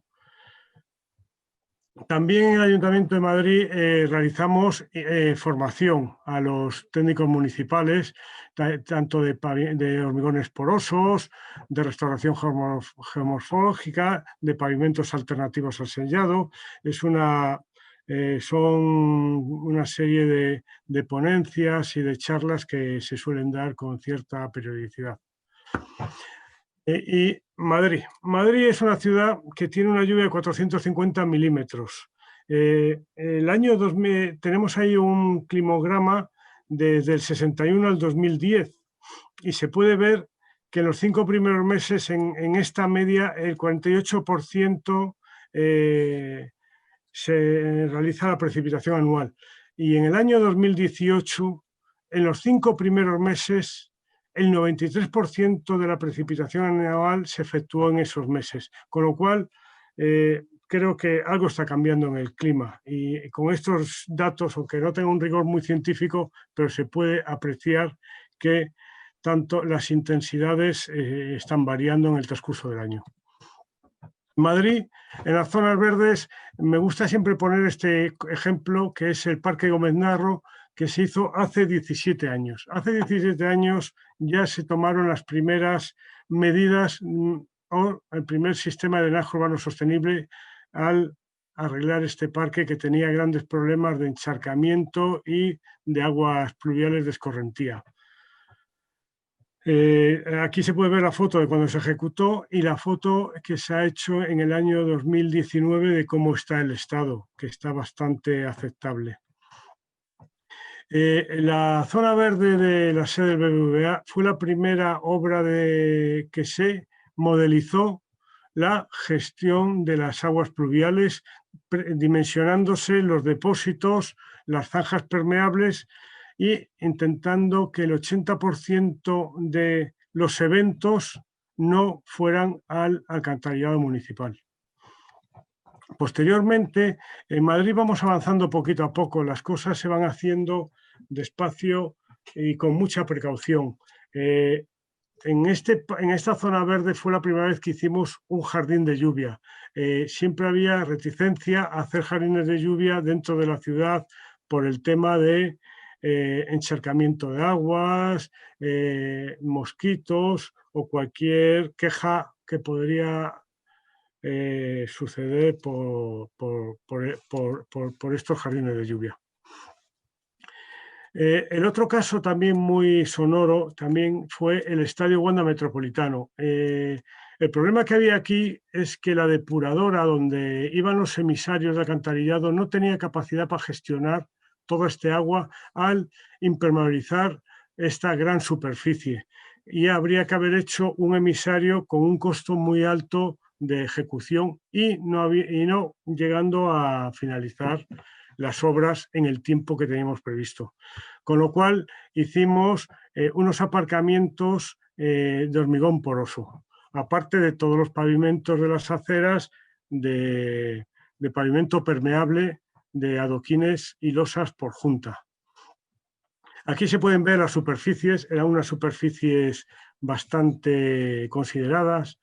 También en el Ayuntamiento de Madrid realizamos formación a los técnicos municipales, tanto de hormigones porosos, de restauración geomorfológica, de pavimentos alternativos al sellado. Son una serie de ponencias y de charlas que se suelen dar con cierta periodicidad. Y Madrid. Madrid es una ciudad que tiene una lluvia de 450 milímetros. El año 2000, tenemos ahí un climograma desde el 61 al 2010 y se puede ver que en los 5 primeros meses en esta media el 48% se realiza la precipitación anual. Y en el año 2018, en los 5 primeros meses, el 93% de la precipitación anual se efectuó en esos meses, con lo cual creo que algo está cambiando en el clima y con estos datos, aunque no tenga un rigor muy científico, pero se puede apreciar que tanto las intensidades están variando en el transcurso del año. Madrid, en las zonas verdes, me gusta siempre poner este ejemplo que es el Parque Gómez Narro, que se hizo hace 17 años. Hace 17 años ya se tomaron las primeras medidas o el primer sistema de drenaje urbano sostenible al arreglar este parque que tenía grandes problemas de encharcamiento y de aguas pluviales de escorrentía. Aquí se puede ver la foto de cuando se ejecutó y la foto que se ha hecho en el año 2019 de cómo está el estado, que está bastante aceptable. La zona verde de la sede del BBVA fue la primera obra que se modelizó la gestión de las aguas pluviales, dimensionándose los depósitos, las zanjas permeables y intentando que el 80% de los eventos no fueran al alcantarillado municipal. Posteriormente, en Madrid vamos avanzando poquito a poco, las cosas se van haciendo despacio y con mucha precaución. En esta zona verde fue la primera vez que hicimos un jardín de lluvia. Siempre había reticencia a hacer jardines de lluvia dentro de la ciudad por el tema de encharcamiento de aguas, mosquitos o cualquier queja que podría suceder por estos jardines de lluvia. El otro caso también muy sonoro también fue el Estadio Wanda Metropolitano. El problema que había aquí es que la depuradora donde iban los emisarios de alcantarillado no tenía capacidad para gestionar todo este agua al impermeabilizar esta gran superficie y habría que haber hecho un emisario con un costo muy alto de ejecución y no llegando a finalizar las obras en el tiempo que teníamos previsto. Con lo cual hicimos unos aparcamientos de hormigón poroso, aparte de todos los pavimentos de las aceras de pavimento permeable de adoquines y losas por junta. Aquí se pueden ver las superficies, eran unas superficies bastante considerables.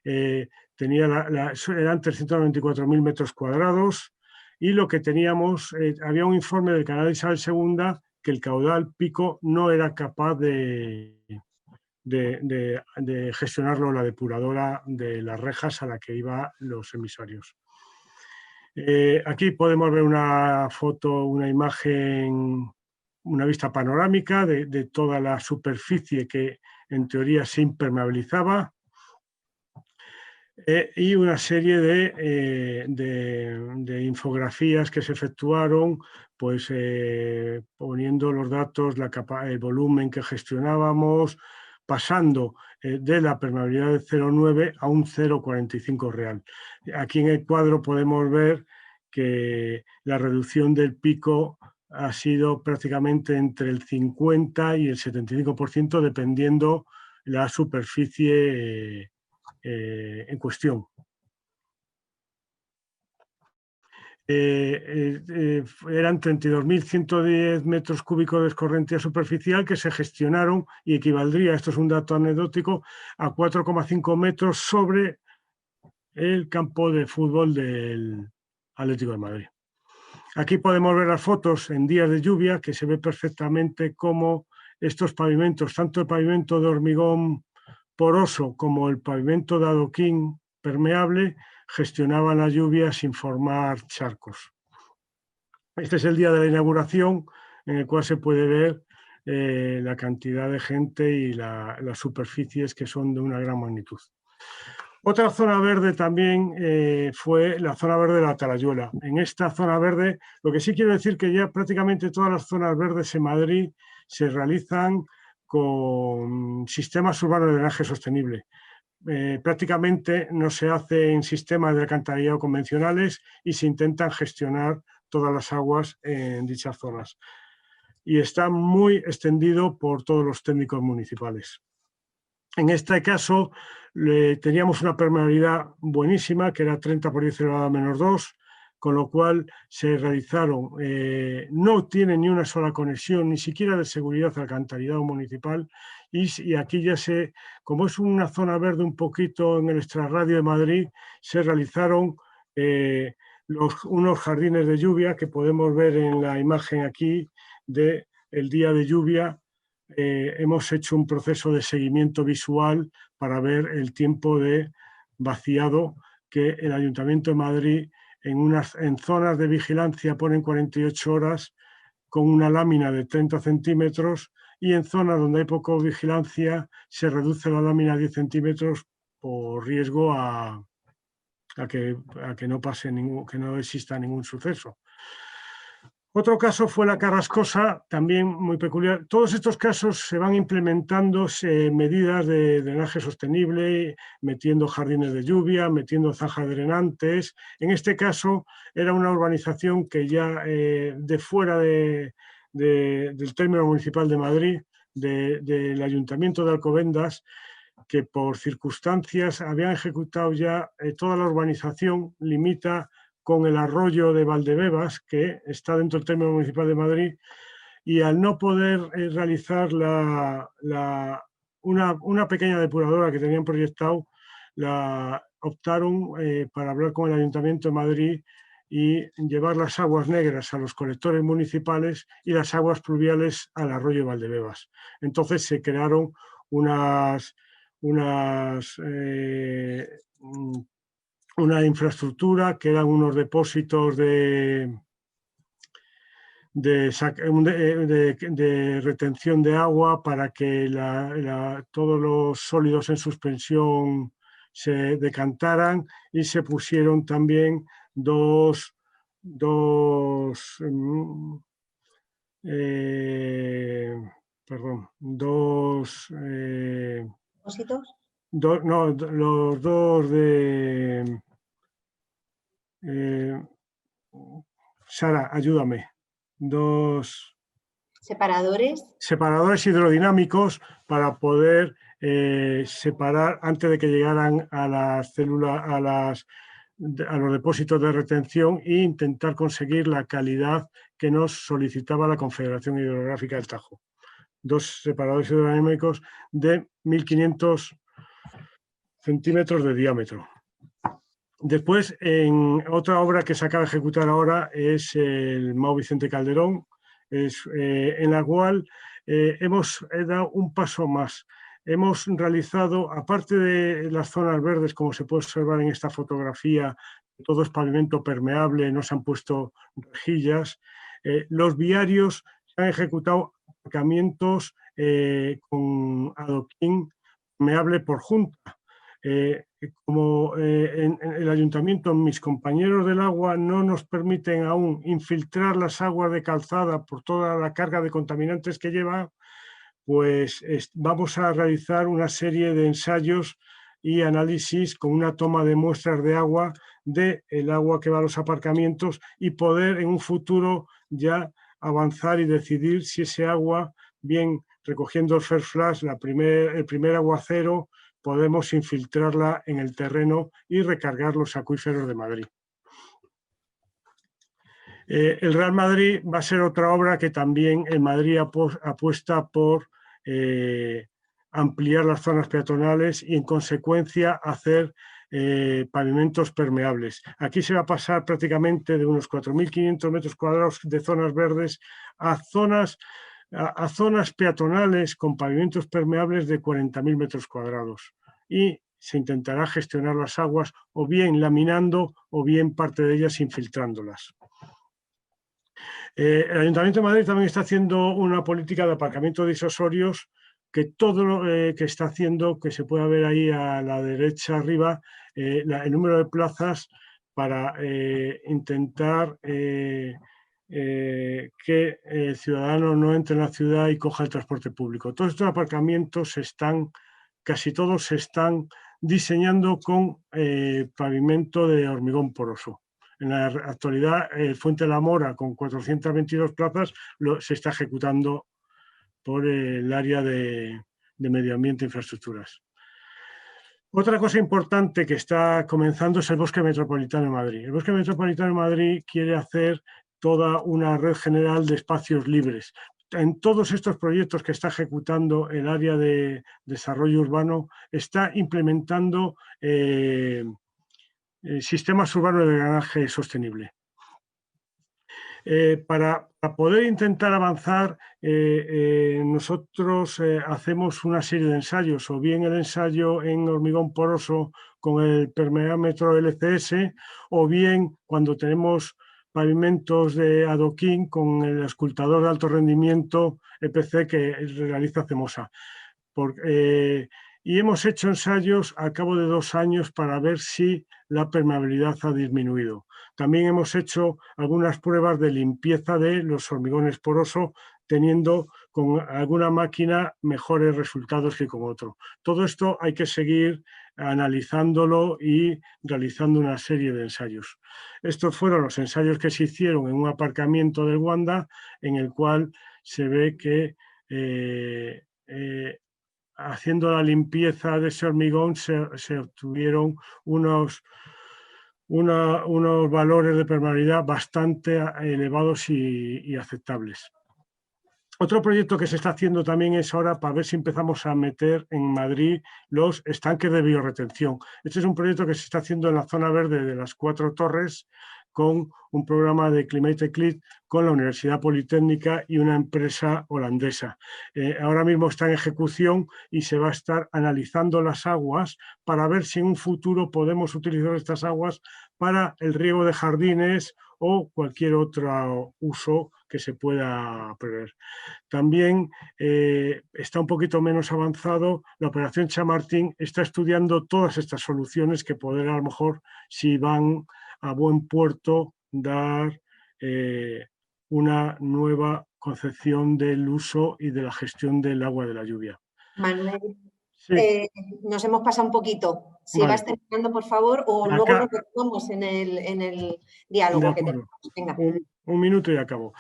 Eran 394.000 metros cuadrados y lo que teníamos, había un informe del canal de Isabel II que el caudal pico no era capaz de gestionarlo la depuradora de las rejas a la que iban los emisarios. Aquí podemos ver una foto, una imagen, una vista panorámica de toda la superficie que en teoría se impermeabilizaba. Y una serie de infografías que se efectuaron, pues poniendo los datos, el volumen que gestionábamos, pasando de la permeabilidad de 0,9 a un 0,45 real. Aquí en el cuadro podemos ver que la reducción del pico ha sido prácticamente entre el 50 y el 75%, dependiendo la superficie en cuestión. Eran 32.110 metros cúbicos de escorrentía superficial que se gestionaron y equivaldría, esto es un dato anecdótico, a 4,5 metros sobre el campo de fútbol del Atlético de Madrid. Aquí podemos ver las fotos en días de lluvia, que se ve perfectamente cómo estos pavimentos, tanto el pavimento de hormigón poroso como el pavimento de adoquín permeable, gestionaban la lluvia sin formar charcos. Este es el día de la inauguración, en el cual se puede ver la cantidad de gente y las superficies, que son de una gran magnitud. Otra zona verde también fue la zona verde de la Talayuela. En esta zona verde, lo que sí quiero decir que ya prácticamente todas las zonas verdes en Madrid se realizan con sistemas urbanos de drenaje sostenible. Prácticamente no se hace en sistemas de alcantarillado convencionales y se intentan gestionar todas las aguas en dichas zonas. Y está muy extendido por todos los técnicos municipales. En este caso teníamos una permeabilidad buenísima, que era 30 por 10 elevado a menos 2, con lo cual se realizaron, no tiene ni una sola conexión, ni siquiera de seguridad al alcantarillado municipal, y aquí ya como es una zona verde un poquito en el extrarradio de Madrid, se realizaron unos jardines de lluvia que podemos ver en la imagen aquí del día de lluvia. Hemos hecho un proceso de seguimiento visual para ver el tiempo de vaciado que el Ayuntamiento de Madrid en zonas de vigilancia ponen 48 horas con una lámina de 30 centímetros y en zonas donde hay poca vigilancia se reduce la lámina a 10 centímetros por riesgo a que no pase que no exista ningún suceso. Otro caso fue la Carrascosa, también muy peculiar. Todos estos casos se van implementando medidas de drenaje sostenible, metiendo jardines de lluvia, metiendo zanjas drenantes. En este caso era una urbanización que ya de fuera del término municipal de Madrid, del Ayuntamiento de Alcobendas, que por circunstancias habían ejecutado ya toda la urbanización, limita con el arroyo de Valdebebas, que está dentro del término municipal de Madrid, y al no poder realizar una pequeña depuradora que tenían proyectado, optaron para hablar con el Ayuntamiento de Madrid y llevar las aguas negras a los colectores municipales y las aguas pluviales al arroyo de Valdebebas. Entonces se crearon una infraestructura que eran unos depósitos de retención de agua para que todos los sólidos en suspensión se decantaran, y se pusieron también dos ¿Depósitos? los dos de... Sara, ayúdame. Dos separadores hidrodinámicos para poder separar antes de que llegaran a las células, a los depósitos de retención, e intentar conseguir la calidad que nos solicitaba la Confederación Hidrográfica del Tajo. Dos separadores hidrodinámicos de 1.500 centímetros de diámetro. Después, en otra obra que se acaba de ejecutar ahora, es el MAU Vicente Calderón, en la cual hemos dado un paso más. Hemos realizado, aparte de las zonas verdes, como se puede observar en esta fotografía, todo es pavimento permeable, no se han puesto rejillas. Los viarios se han ejecutado aparcamientos con adoquín permeable por junta. Como en el ayuntamiento mis compañeros del agua no nos permiten aún infiltrar las aguas de calzada por toda la carga de contaminantes que lleva, pues vamos a realizar una serie de ensayos y análisis con una toma de muestras de agua del agua que va a los aparcamientos y poder en un futuro ya avanzar y decidir si ese agua, bien recogiendo el first flash, el primer aguacero, podemos infiltrarla en el terreno y recargar los acuíferos de Madrid. El Real Madrid va a ser otra obra que también en Madrid apuesta por ampliar las zonas peatonales y en consecuencia hacer pavimentos permeables. Aquí se va a pasar prácticamente de unos 4.500 metros cuadrados de zonas verdes a zonas peatonales con pavimentos permeables de 40.000 metros cuadrados. Y se intentará gestionar las aguas o bien laminando o bien parte de ellas infiltrándolas. El Ayuntamiento de Madrid también está haciendo una política de aparcamiento disuasorios que todo lo que está haciendo, que se pueda ver ahí a la derecha arriba, el número de plazas para intentar que el ciudadano no entre en la ciudad y coja el transporte público. Todos estos aparcamientos casi todos se están diseñando con pavimento de hormigón poroso. En la actualidad, el Fuente de la Mora, con 422 plazas, se está ejecutando por el área de Medio Ambiente e Infraestructuras. Otra cosa importante que está comenzando es el Bosque Metropolitano de Madrid. El Bosque Metropolitano de Madrid quiere hacer toda una red general de espacios libres. En todos estos proyectos que está ejecutando el área de desarrollo urbano, está implementando sistemas urbanos de drenaje sostenible. Para poder intentar avanzar, nosotros hacemos una serie de ensayos, o bien el ensayo en hormigón poroso con el permeámetro LCS, o bien cuando tenemos pavimentos de adoquín con el escultador de alto rendimiento EPC que realiza CEMOSA. Y hemos hecho ensayos al cabo de 2 años para ver si la permeabilidad ha disminuido. También hemos hecho algunas pruebas de limpieza de los hormigones porosos, teniendo con alguna máquina mejores resultados que con otro. Todo esto hay que seguir analizándolo y realizando una serie de ensayos. Estos fueron los ensayos que se hicieron en un aparcamiento del Wanda, en el cual se ve que haciendo la limpieza de ese hormigón se obtuvieron unos valores de permeabilidad bastante elevados y aceptables. Otro proyecto que se está haciendo también es ahora para ver si empezamos a meter en Madrid los estanques de biorretención. Este es un proyecto que se está haciendo en la zona verde de las 4 torres con un programa de Climate Lead con la Universidad Politécnica y una empresa holandesa. Ahora mismo está en ejecución y se va a estar analizando las aguas para ver si en un futuro podemos utilizar estas aguas para el riego de jardines o cualquier otro uso que se pueda prever. También está un poquito menos avanzado. La operación Chamartín está estudiando todas estas soluciones que poder a lo mejor, si van a buen puerto, dar una nueva concepción del uso y de la gestión del agua de la lluvia. Manuel, sí. Nos hemos pasado un poquito. Si vale. vas terminando, por favor, o Acá, luego nos retomamos en el diálogo que tenemos. Venga. Un minuto y acabo.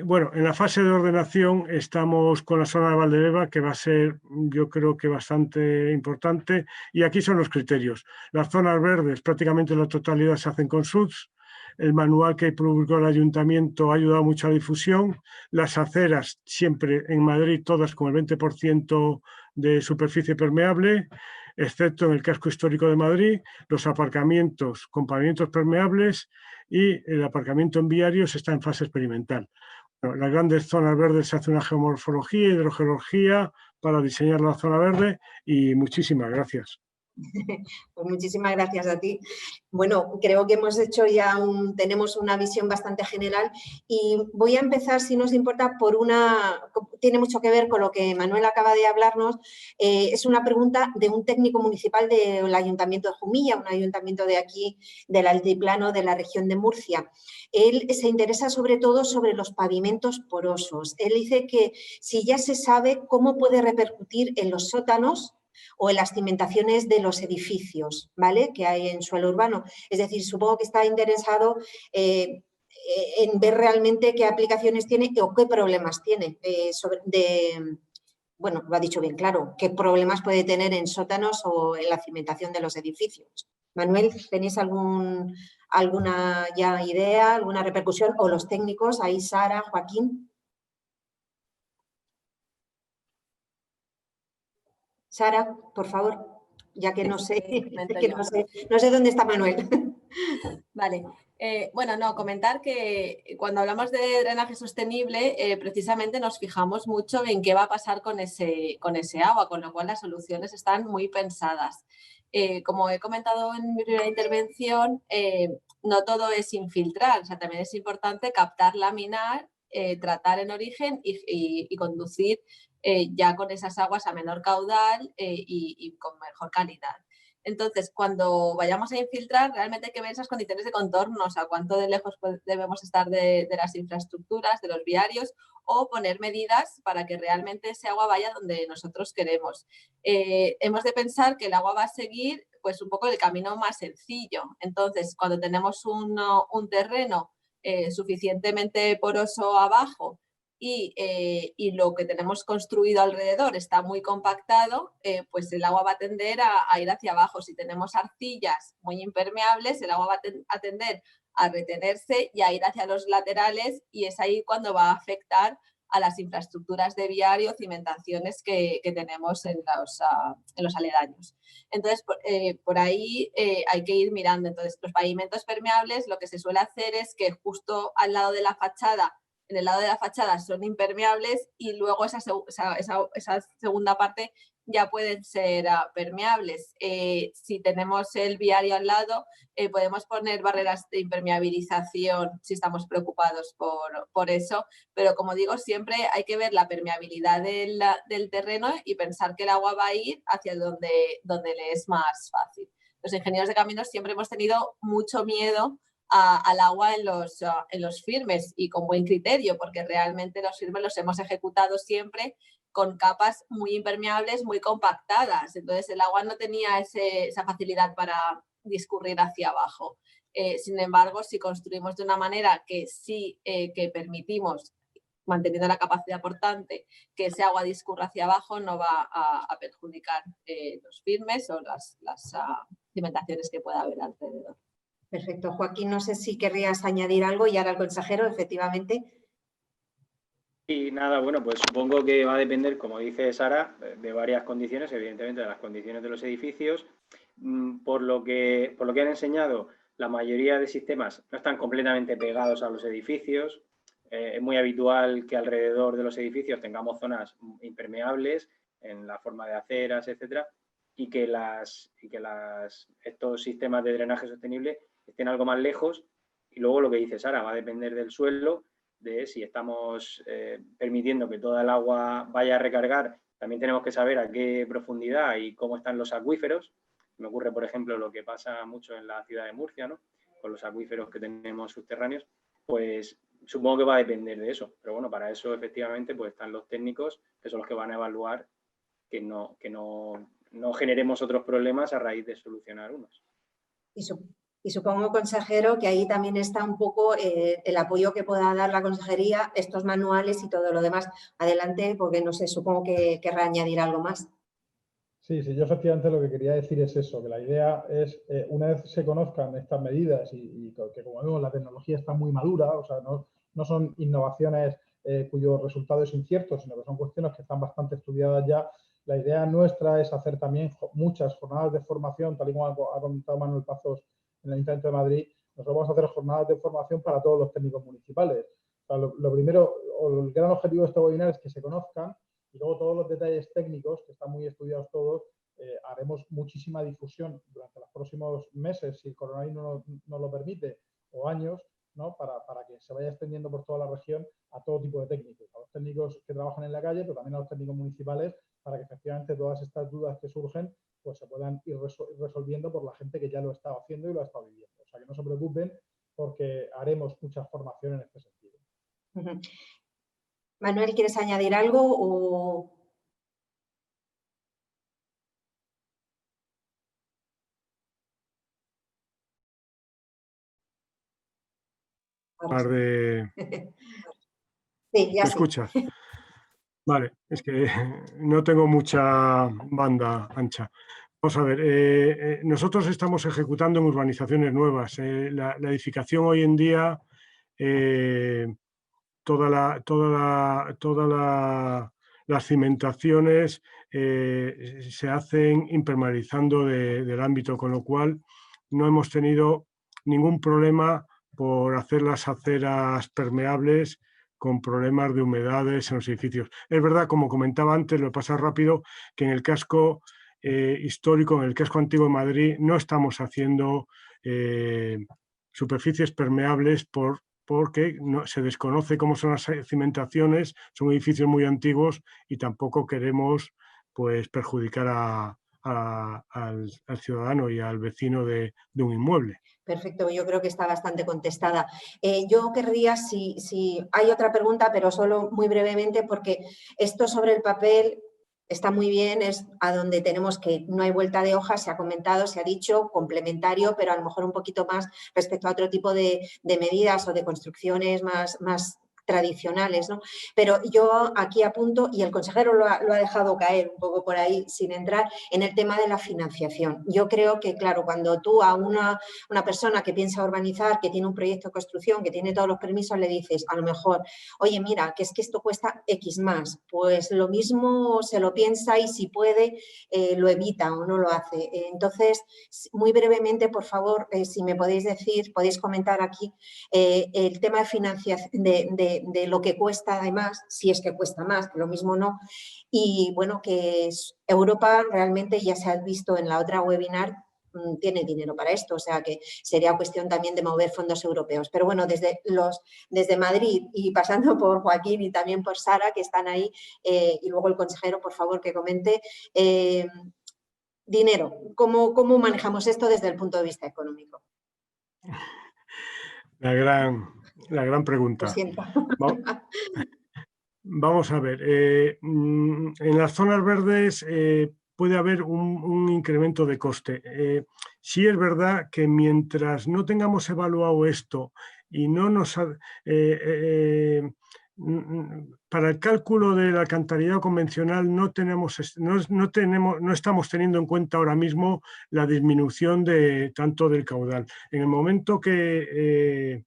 Bueno, en la fase de ordenación estamos con la zona de Valdebeba, que va a ser, yo creo que bastante importante, y aquí son los criterios. Las zonas verdes, prácticamente la totalidad se hacen con SUDS. El manual que publicó el ayuntamiento ha ayudado mucho a la difusión. Las aceras, siempre en Madrid, todas con el 20% de superficie permeable, excepto en el casco histórico de Madrid, los aparcamientos con pavimentos permeables y el aparcamiento en viarios está en fase experimental. Bueno, en las grandes zonas verdes se hace una geomorfología, hidrogeología para diseñar la zona verde y muchísimas gracias. Pues muchísimas gracias a ti. Bueno, creo que hemos hecho ya tenemos una visión bastante general y voy a empezar, si no os importa, por tiene mucho que ver con lo que Manuel acaba de hablarnos. Es una pregunta de un técnico municipal del Ayuntamiento de Jumilla, un ayuntamiento de aquí, del altiplano de la región de Murcia. Él se interesa sobre todo sobre los pavimentos porosos. Él dice que si ya se sabe cómo puede repercutir en los sótanos o en las cimentaciones de los edificios, ¿vale?, que hay en suelo urbano. Es decir, supongo que está interesado en ver realmente qué aplicaciones tiene o qué problemas tiene. Bueno, lo ha dicho bien claro, qué problemas puede tener en sótanos o en la cimentación de los edificios. Manuel, ¿tenéis alguna ya idea, alguna repercusión? O los técnicos, ahí Sara, Joaquín. Sara, por favor, ya que no sé, no sé dónde está Manuel. Vale. Bueno, no, comentar que cuando hablamos de drenaje sostenible, precisamente nos fijamos mucho en qué va a pasar con ese agua, con lo cual las soluciones están muy pensadas. Como he comentado en mi primera intervención, no todo es infiltrar, o sea, también es importante captar, laminar, tratar en origen y conducir ya con esas aguas a menor caudal y con mejor calidad. Entonces, cuando vayamos a infiltrar, realmente hay que ver esas condiciones de contorno, o sea, cuánto de lejos debemos estar de las infraestructuras, de los viarios, o poner medidas para que realmente ese agua vaya donde nosotros queremos. Hemos de pensar que el agua va a seguir pues un poco el camino más sencillo. Entonces, cuando tenemos un terreno suficientemente poroso abajo y lo que tenemos construido alrededor está muy compactado, pues el agua va a tender a ir hacia abajo. Si tenemos arcillas muy impermeables, el agua va a tender a retenerse y a ir hacia los laterales, y es ahí cuando va a afectar a las infraestructuras de viario, cimentaciones que tenemos en los aledaños. Entonces, por ahí hay que ir mirando. Entonces, los pavimentos permeables, lo que se suele hacer es que justo al lado de la fachada, en el lado de la fachada son impermeables, y luego esa segunda parte ya pueden ser permeables. Si tenemos el viario al lado, podemos poner barreras de impermeabilización si estamos preocupados por eso, pero como digo, siempre hay que ver la permeabilidad del terreno y pensar que el agua va a ir hacia donde le es más fácil. Los ingenieros de caminos siempre hemos tenido mucho miedo al agua en los firmes, y con buen criterio, porque realmente los firmes los hemos ejecutado siempre con capas muy impermeables, muy compactadas. Entonces el agua no tenía esa facilidad para discurrir hacia abajo. Sin embargo, si construimos de una manera que sí que permitimos, manteniendo la capacidad portante, que ese agua discurra hacia abajo, no va a perjudicar los firmes o las cimentaciones que pueda haber alrededor. Perfecto. Joaquín, no sé si querrías añadir algo, y ahora el consejero, efectivamente. Y nada, bueno, pues supongo que va a depender, como dice Sara, de varias condiciones, evidentemente de las condiciones de los edificios. Por lo que han enseñado, la mayoría de sistemas no están completamente pegados a los edificios. Es muy habitual que alrededor de los edificios tengamos zonas impermeables en la forma de aceras, etcétera, y que estos sistemas de drenaje sostenible estén algo más lejos. Y luego lo que dice Sara, va a depender del suelo, de si estamos permitiendo que toda el agua vaya a recargar. También tenemos que saber a qué profundidad y cómo están los acuíferos. Me ocurre, por ejemplo, lo que pasa mucho en la ciudad de Murcia, ¿no?, con los acuíferos que tenemos subterráneos. Pues supongo que va a depender de eso. Pero bueno, para eso efectivamente pues están los técnicos, que son los que van a evaluar que no generemos otros problemas a raíz de solucionar unos. Y supongo, consejero, que ahí también está un poco el apoyo que pueda dar la consejería, estos manuales y todo lo demás. Adelante, porque no sé, supongo que querrá añadir algo más. Sí, yo efectivamente lo que quería decir es eso, que la idea es, una vez se conozcan estas medidas y que, como vemos, la tecnología está muy madura, o sea, no son innovaciones cuyo resultado es incierto, sino que son cuestiones que están bastante estudiadas ya. La idea nuestra es hacer también muchas jornadas de formación, tal y como ha comentado Manuel Pazos en el Ayuntamiento de Madrid. Nosotros vamos a hacer jornadas de formación para todos los técnicos municipales. O sea, lo primero, o el gran objetivo de este webinar es que se conozcan, y luego todos los detalles técnicos, que están muy estudiados todos, haremos muchísima difusión durante los próximos meses, si el coronavirus nos lo permite, o años, ¿no? Para que se vaya extendiendo por toda la región a todo tipo de técnicos, a los técnicos que trabajan en la calle, pero también a los técnicos municipales, para que efectivamente todas estas dudas que surgen pues se puedan ir resolviendo por la gente que ya lo está haciendo y lo ha estado viviendo. O sea, que no se preocupen porque haremos mucha formación en este sentido. Manuel, ¿quieres añadir algo o...? Sí, ya ¿Me sí. escuchas? Vale, es que no tengo mucha banda ancha. Vamos a ver, nosotros estamos ejecutando en urbanizaciones nuevas. La edificación hoy en día, las cimentaciones se hacen impermeabilizando del ámbito, con lo cual no hemos tenido ningún problema por hacer las aceras permeables con problemas de humedades en los edificios. Es verdad, como comentaba antes, lo pasa rápido, que en el casco histórico, en el casco antiguo de Madrid, no estamos haciendo superficies permeables porque se desconoce cómo son las cimentaciones, son edificios muy antiguos y tampoco queremos pues, perjudicar al ciudadano y al vecino de un inmueble. Perfecto, yo creo que está bastante contestada. Yo querría, si hay otra pregunta, pero solo muy brevemente, porque esto sobre el papel está muy bien, es a donde tenemos que no hay vuelta de hoja, se ha comentado, se ha dicho, complementario, pero a lo mejor un poquito más respecto a otro tipo de medidas o de construcciones más tradicionales, ¿no? Pero yo aquí apunto, y el consejero lo ha dejado caer un poco por ahí sin entrar, en el tema de la financiación. Yo creo que, claro, cuando tú a una persona que piensa urbanizar, que tiene un proyecto de construcción, que tiene todos los permisos, le dices, a lo mejor, oye, mira, que es que esto cuesta X más, pues lo mismo se lo piensa y si puede, lo evita o no lo hace. Entonces, muy brevemente, por favor, si me podéis decir, podéis comentar aquí el tema de financiación, de lo que cuesta además, si es que cuesta más, que lo mismo no, y bueno, que Europa realmente ya se ha visto en la otra webinar, tiene dinero para esto, o sea que sería cuestión también de mover fondos europeos. Pero bueno, desde Madrid y pasando por Joaquín y también por Sara, que están ahí, y luego el consejero, por favor, que comente, dinero, ¿cómo manejamos esto desde el punto de vista económico? La gran pregunta. Lo siento. Vamos a ver, en las zonas verdes puede haber un incremento de coste. Sí es verdad que mientras no tengamos evaluado esto y no nos... para el cálculo del alcantarillado convencional no estamos teniendo en cuenta ahora mismo la disminución tanto del caudal. En el momento que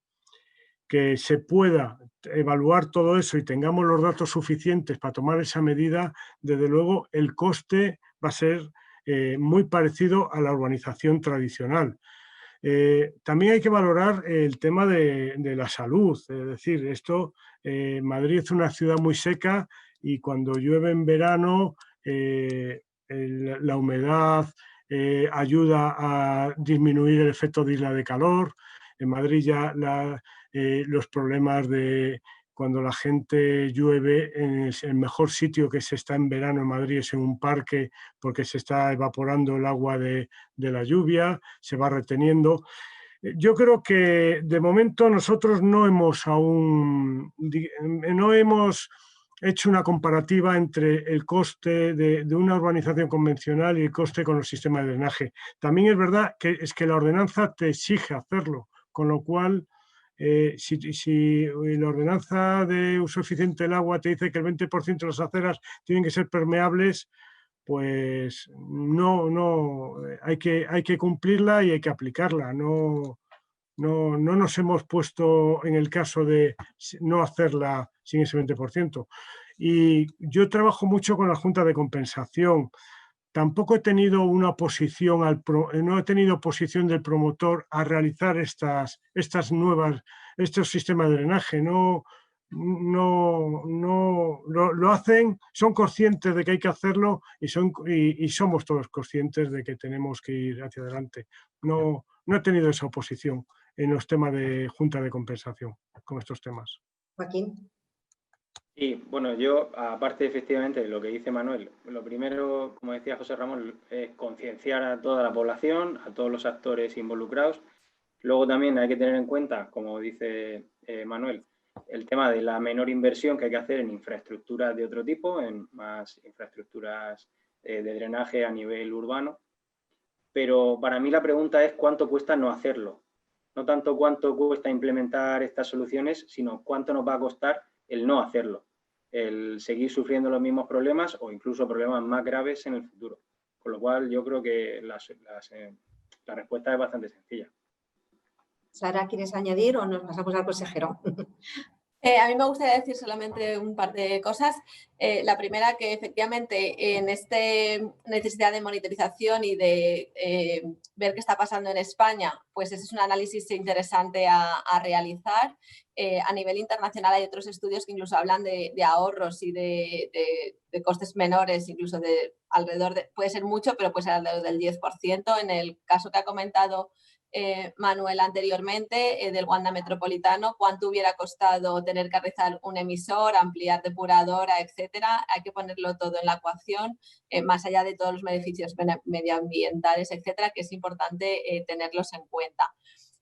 se pueda evaluar todo eso y tengamos los datos suficientes para tomar esa medida, desde luego el coste va a ser muy parecido a la urbanización tradicional. También hay que valorar el tema de la salud, es decir, Madrid es una ciudad muy seca y cuando llueve en verano la humedad ayuda a disminuir el efecto de isla de calor. En Madrid ya los problemas de cuando la gente llueve, el mejor sitio que se está en verano en Madrid es en un parque porque se está evaporando el agua de la lluvia, se va reteniendo. Yo creo que de momento nosotros no hemos hecho una comparativa entre el coste de una urbanización convencional y el coste con los sistemas de drenaje. También es verdad que la ordenanza te exige hacerlo, con lo cual si la ordenanza de uso eficiente del agua te dice que el 20% de las aceras tienen que ser permeables, pues no hay que cumplirla y hay que aplicarla. No nos hemos puesto en el caso de no hacerla sin ese 20%. Y yo trabajo mucho con la Junta de Compensación. Tampoco he tenido una oposición no he tenido oposición del promotor a realizar estos sistemas de drenaje. No, lo hacen, son conscientes de que hay que hacerlo y somos todos conscientes de que tenemos que ir hacia adelante. No he tenido esa oposición en los temas de junta de compensación con estos temas. Joaquín. Y bueno, yo, aparte efectivamente de lo que dice Manuel, lo primero, como decía José Ramón, es concienciar a toda la población, a todos los actores involucrados. Luego también hay que tener en cuenta, como dice Manuel, el tema de la menor inversión que hay que hacer en infraestructuras de otro tipo, en más infraestructuras de drenaje a nivel urbano. Pero para mí la pregunta es cuánto cuesta no hacerlo. No tanto cuánto cuesta implementar estas soluciones, sino cuánto nos va a costar el no hacerlo, el seguir sufriendo los mismos problemas o incluso problemas más graves en el futuro. Con lo cual yo creo que la respuesta es bastante sencilla. Sara, ¿quieres añadir o nos pasamos al consejero? A mí me gustaría decir solamente un par de cosas. La primera, que efectivamente en esta necesidad de monitorización y de ver qué está pasando en España, pues ese es un análisis interesante a realizar. A nivel internacional hay otros estudios que incluso hablan de ahorros y de costes menores, incluso de alrededor de, puede ser mucho, pero puede ser alrededor del 10%. En el caso que ha comentado Manuel anteriormente, del Wanda Metropolitano, cuánto hubiera costado tener que realizar un emisor, ampliar depuradora, etcétera. Hay que ponerlo todo en la ecuación, más allá de todos los beneficios medioambientales, etcétera, que es importante tenerlos en cuenta.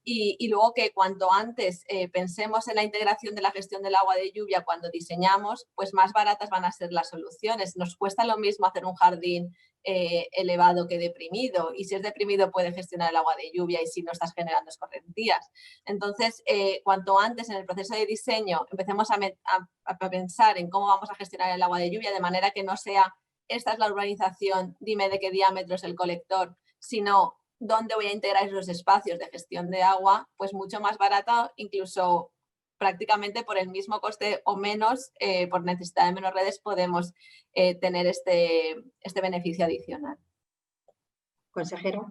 Y luego que cuanto antes pensemos en la integración de la gestión del agua de lluvia cuando diseñamos, pues más baratas van a ser las soluciones. Nos cuesta lo mismo hacer un jardín elevado que deprimido, y si es deprimido puede gestionar el agua de lluvia y si no estás generando escorrentías. Entonces, cuanto antes en el proceso de diseño empecemos a pensar en cómo vamos a gestionar el agua de lluvia, de manera que no sea esta es la urbanización, dime de qué diámetro es el colector, sino dónde voy a integrar esos espacios de gestión de agua, pues mucho más barata, incluso prácticamente por el mismo coste o menos, por necesidad de menos redes, podemos tener este beneficio adicional. Consejero.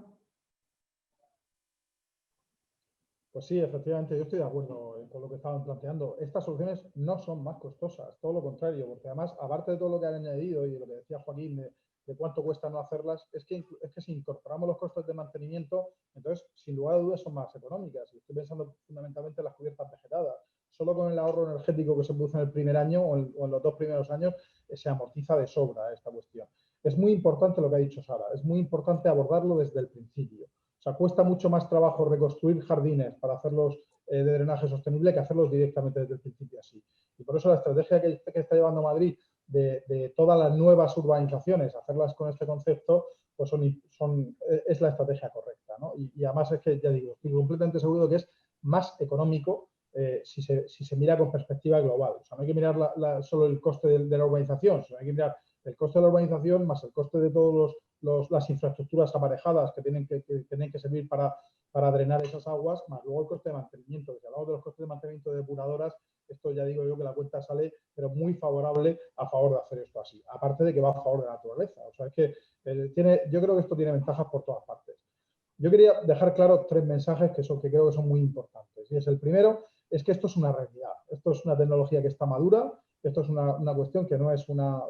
Pues sí, efectivamente, yo estoy de acuerdo con lo que estaban planteando. Estas soluciones no son más costosas, todo lo contrario, porque además, aparte de todo lo que han añadido y de lo que decía Joaquín, de cuánto cuesta no hacerlas, es que si incorporamos los costes de mantenimiento, entonces, sin lugar a dudas, son más económicas. Y estoy pensando fundamentalmente en las cubiertas vegetadas. Solo con el ahorro energético que se produce en el primer año o en los 2 primeros años, se amortiza de sobra esta cuestión. Es muy importante lo que ha dicho Sara, es muy importante abordarlo desde el principio. O sea, cuesta mucho más trabajo reconstruir jardines para hacerlos de drenaje sostenible que hacerlos directamente desde el principio así. Y por eso la estrategia que está llevando Madrid de todas las nuevas urbanizaciones, hacerlas con este concepto, pues es la estrategia correcta, ¿no? Y además es que, ya digo, estoy completamente seguro de que es más económico si se mira con perspectiva global. O sea, no hay que mirar solo el coste de la urbanización, sino hay que mirar el coste de la urbanización más el coste de todas las infraestructuras aparejadas que tienen que servir para drenar esas aguas, más luego el coste de mantenimiento. Si hablamos de los costes de mantenimiento de depuradoras, esto ya digo yo que la cuenta sale, pero muy favorable a favor de hacer esto así. Aparte de que va a favor de la naturaleza. O sea, es que yo creo que esto tiene ventajas por todas partes. Yo quería dejar claro 3 mensajes que creo que son muy importantes. Y es el primero, es que esto es una realidad. Esto es una tecnología que está madura. Esto es una cuestión que no es no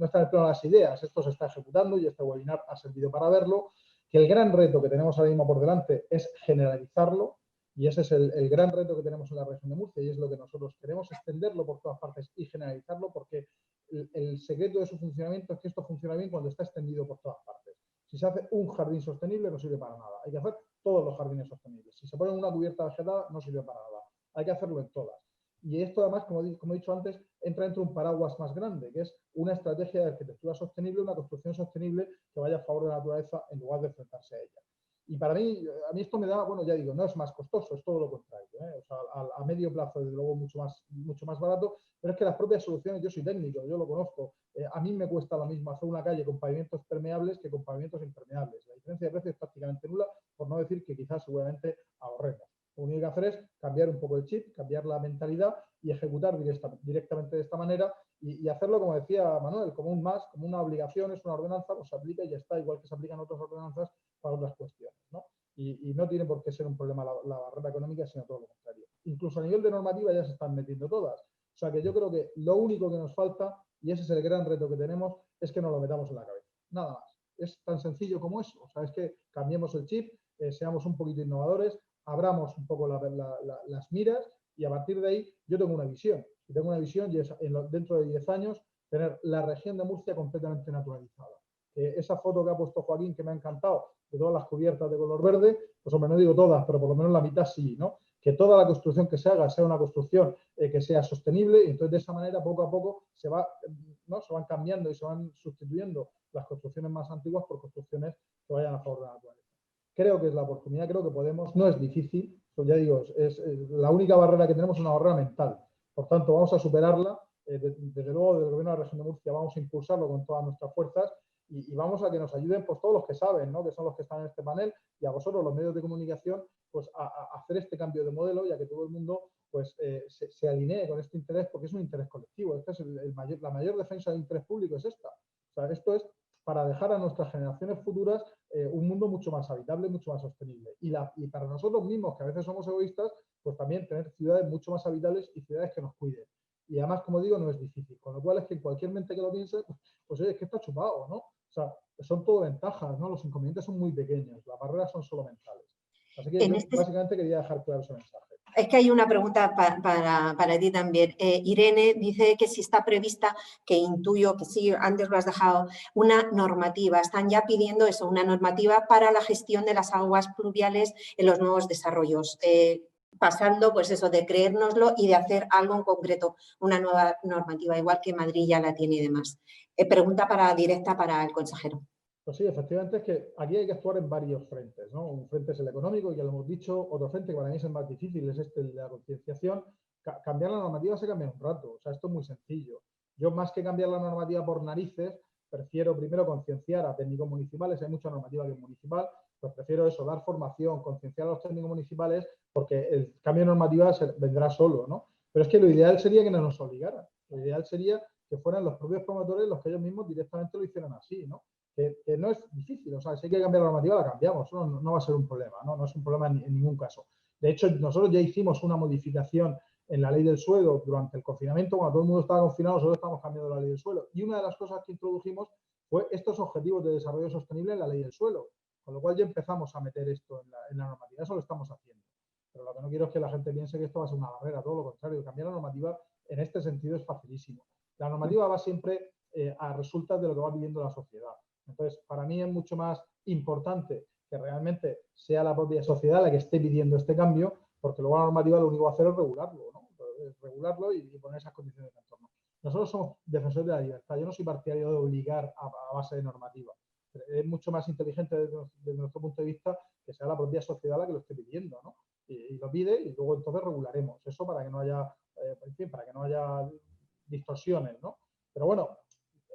está en el plano de las ideas. Esto se está ejecutando y este webinar ha servido para verlo. Que el gran reto que tenemos ahora mismo por delante es generalizarlo. Y ese es el gran reto que tenemos en la región de Murcia y es lo que nosotros queremos, extenderlo por todas partes y generalizarlo, porque el secreto de su funcionamiento es que esto funciona bien cuando está extendido por todas partes. Si se hace un jardín sostenible no sirve para nada. Hay que hacer todos los jardines sostenibles. Si se pone una cubierta vegetada no sirve para nada. Hay que hacerlo en todas. Y esto además, como he dicho antes, entra dentro de un paraguas más grande, que es una estrategia de arquitectura sostenible, una construcción sostenible que vaya a favor de la naturaleza en lugar de enfrentarse a ella. Y para mí, a mí esto me da, bueno, ya digo, no es más costoso, es todo lo contrario, ¿eh? O sea, a medio plazo, desde luego, mucho más barato, pero es que las propias soluciones, yo soy técnico, yo lo conozco, a mí me cuesta lo mismo hacer una calle con pavimentos permeables que con pavimentos impermeables. La diferencia de precio es prácticamente nula, por no decir que quizás seguramente ahorremos. Lo único que hacer es cambiar un poco el chip, cambiar la mentalidad y ejecutar directamente de esta manera y hacerlo, como decía Manuel, como una obligación, es una ordenanza, pues se aplica y ya está, igual que se aplican otras ordenanzas para otras cuestiones, ¿no? Y no tiene por qué ser un problema la barrera económica, sino todo lo contrario. incluso a nivel de normativa ya se están metiendo todas. O sea que yo creo que lo único que nos falta, y ese es el gran reto que tenemos, es que nos lo metamos en la cabeza. Nada más. Es tan sencillo como eso. O sea, es que cambiemos el chip, seamos un poquito innovadores, abramos un poco las miras y a partir de ahí yo tengo una visión. Y tengo una visión y es dentro de 10 años tener la región de Murcia completamente naturalizada. Esa foto que ha puesto Joaquín, que me ha encantado, de todas las cubiertas de color verde, pues hombre, no digo todas, pero por lo menos la mitad sí, ¿no? Que toda la construcción que se haga sea una construcción que sea sostenible y entonces de esa manera poco a poco se van cambiando y se van sustituyendo las construcciones más antiguas por construcciones que vayan a favor de la naturaleza. Creo que es la oportunidad, creo que podemos, no es difícil, pues ya digo, es la única barrera que tenemos es una barrera mental. Por tanto, vamos a superarla. Desde luego, desde el Gobierno de la Región de Murcia vamos a impulsarlo con todas nuestras fuerzas y vamos a que nos ayuden pues, todos los que saben, ¿no? Que son los que están en este panel, y a vosotros, los medios de comunicación, pues a hacer este cambio de modelo, ya que todo el mundo pues, se alinee con este interés, porque es un interés colectivo. Este es la mayor defensa del interés público es esta. O sea, esto es para dejar a nuestras generaciones futuras un mundo mucho más habitable, mucho más sostenible. Y para nosotros mismos, que a veces somos egoístas, pues también tener ciudades mucho más habitables y ciudades que nos cuiden. Y además, como digo, no es difícil. Con lo cual es que en cualquier mente que lo piense, pues oye, es que está chupado, ¿no? O sea, son todo ventajas, ¿no? Los inconvenientes son muy pequeños, las barreras son solo mentales. Así que yo básicamente quería dejar claro ese mensaje. Es que hay una pregunta para ti también. Irene dice que si está prevista, que intuyo que sí, antes lo has dejado, una normativa. Están ya pidiendo eso, una normativa para la gestión de las aguas pluviales en los nuevos desarrollos. Pasando, pues eso, de creérnoslo y de hacer algo en concreto, una nueva normativa, igual que Madrid ya la tiene y demás. Pregunta directa para el consejero. Pues sí, efectivamente es que aquí hay que actuar en varios frentes, ¿no? Un frente es el económico, ya lo hemos dicho, otro frente que para mí es el más difícil, es este, el de la concienciación. Cambiar la normativa se cambia en un rato, o sea, esto es muy sencillo. Yo más que cambiar la normativa por narices, prefiero primero concienciar a técnicos municipales, hay mucha normativa que es municipal, pues prefiero eso, dar formación, concienciar a los técnicos municipales, porque el cambio de normativa vendrá solo, ¿no? Pero es que lo ideal sería que no nos obligaran, lo ideal sería que fueran los propios promotores los que ellos mismos directamente lo hicieran así, ¿no? Que no es difícil, o sea, si hay que cambiar la normativa, la cambiamos, eso no va a ser un problema, no es un problema en ningún caso. De hecho, nosotros ya hicimos una modificación en la ley del suelo durante el confinamiento, cuando todo el mundo estaba confinado, nosotros estábamos cambiando la ley del suelo. Y una de las cosas que introdujimos fue estos objetivos de desarrollo sostenible en la ley del suelo, con lo cual ya empezamos a meter esto en la normativa, eso lo estamos haciendo. Pero lo que no quiero es que la gente piense que esto va a ser una barrera, todo lo contrario, cambiar la normativa en este sentido es facilísimo. La normativa va siempre a resultas de lo que va viviendo la sociedad. Entonces, para mí es mucho más importante que realmente sea la propia sociedad la que esté pidiendo este cambio, porque luego la normativa lo único que va a hacer es regularlo, ¿no? Regularlo y poner esas condiciones de entorno. Nosotros somos defensores de la libertad. Yo no soy partidario de obligar a base de normativa. Es mucho más inteligente desde nuestro punto de vista que sea la propia sociedad la que lo esté pidiendo, ¿no? Y lo pide y luego entonces regularemos eso para que no haya, en fin, para que no haya distorsiones, ¿no? Pero bueno,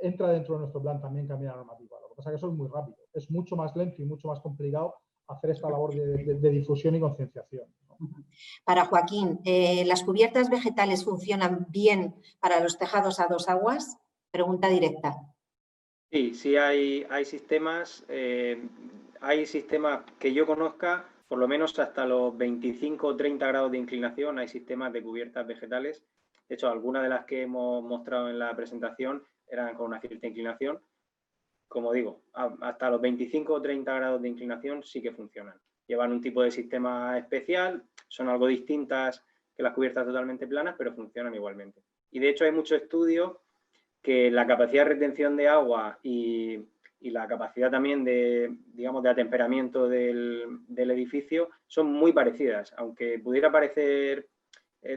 entra dentro de nuestro plan también cambiar la normativa. Lo que pasa es que eso es muy rápido. Es mucho más lento y mucho más complicado hacer esta labor de difusión y concienciación, ¿no? Para Joaquín, ¿las cubiertas vegetales funcionan bien para los tejados a dos aguas? Pregunta directa. Sí, hay sistemas, que yo conozca, por lo menos hasta los 25 o 30 grados de inclinación, hay sistemas de cubiertas vegetales. De hecho, algunas de las que hemos mostrado en la presentación eran con una cierta inclinación. Como digo, hasta los 25 o 30 grados de inclinación sí que funcionan. Llevan un tipo de sistema especial, son algo distintas que las cubiertas totalmente planas, pero funcionan igualmente. Y de hecho hay muchos estudios que la capacidad de retención de agua y la capacidad también de, digamos, de atemperamiento del edificio son muy parecidas. Aunque pudiera parecer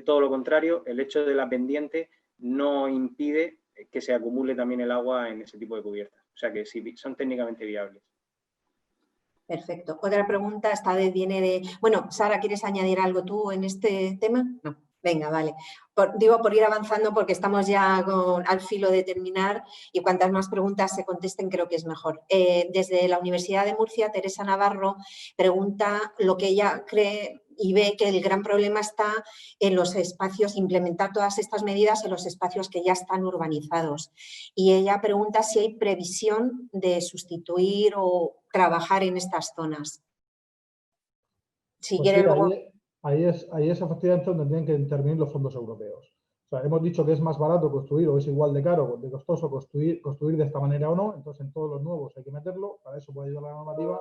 todo lo contrario, el hecho de la pendiente no impide que se acumule también el agua en ese tipo de cubiertas. O sea que sí, son técnicamente viables. Perfecto. Otra pregunta viene de... Bueno, Sara, ¿quieres añadir algo tú en este tema? No. Venga, vale. Digo por ir avanzando porque estamos ya al filo de terminar y cuantas más preguntas se contesten creo que es mejor. Desde la Universidad de Murcia, Teresa Navarro pregunta lo que ella cree y ve que el gran problema está en los espacios, implementar todas estas medidas en los espacios que ya están urbanizados. Y ella pregunta si hay previsión de sustituir o trabajar en estas zonas. Si pues quiere sí, luego... ahí es efectivamente donde tienen que intervenir los fondos europeos. O sea, hemos dicho que es más barato construir o es igual de caro o de costoso construir de esta manera o no, entonces en todos los nuevos hay que meterlo, para eso puede ayudar la normativa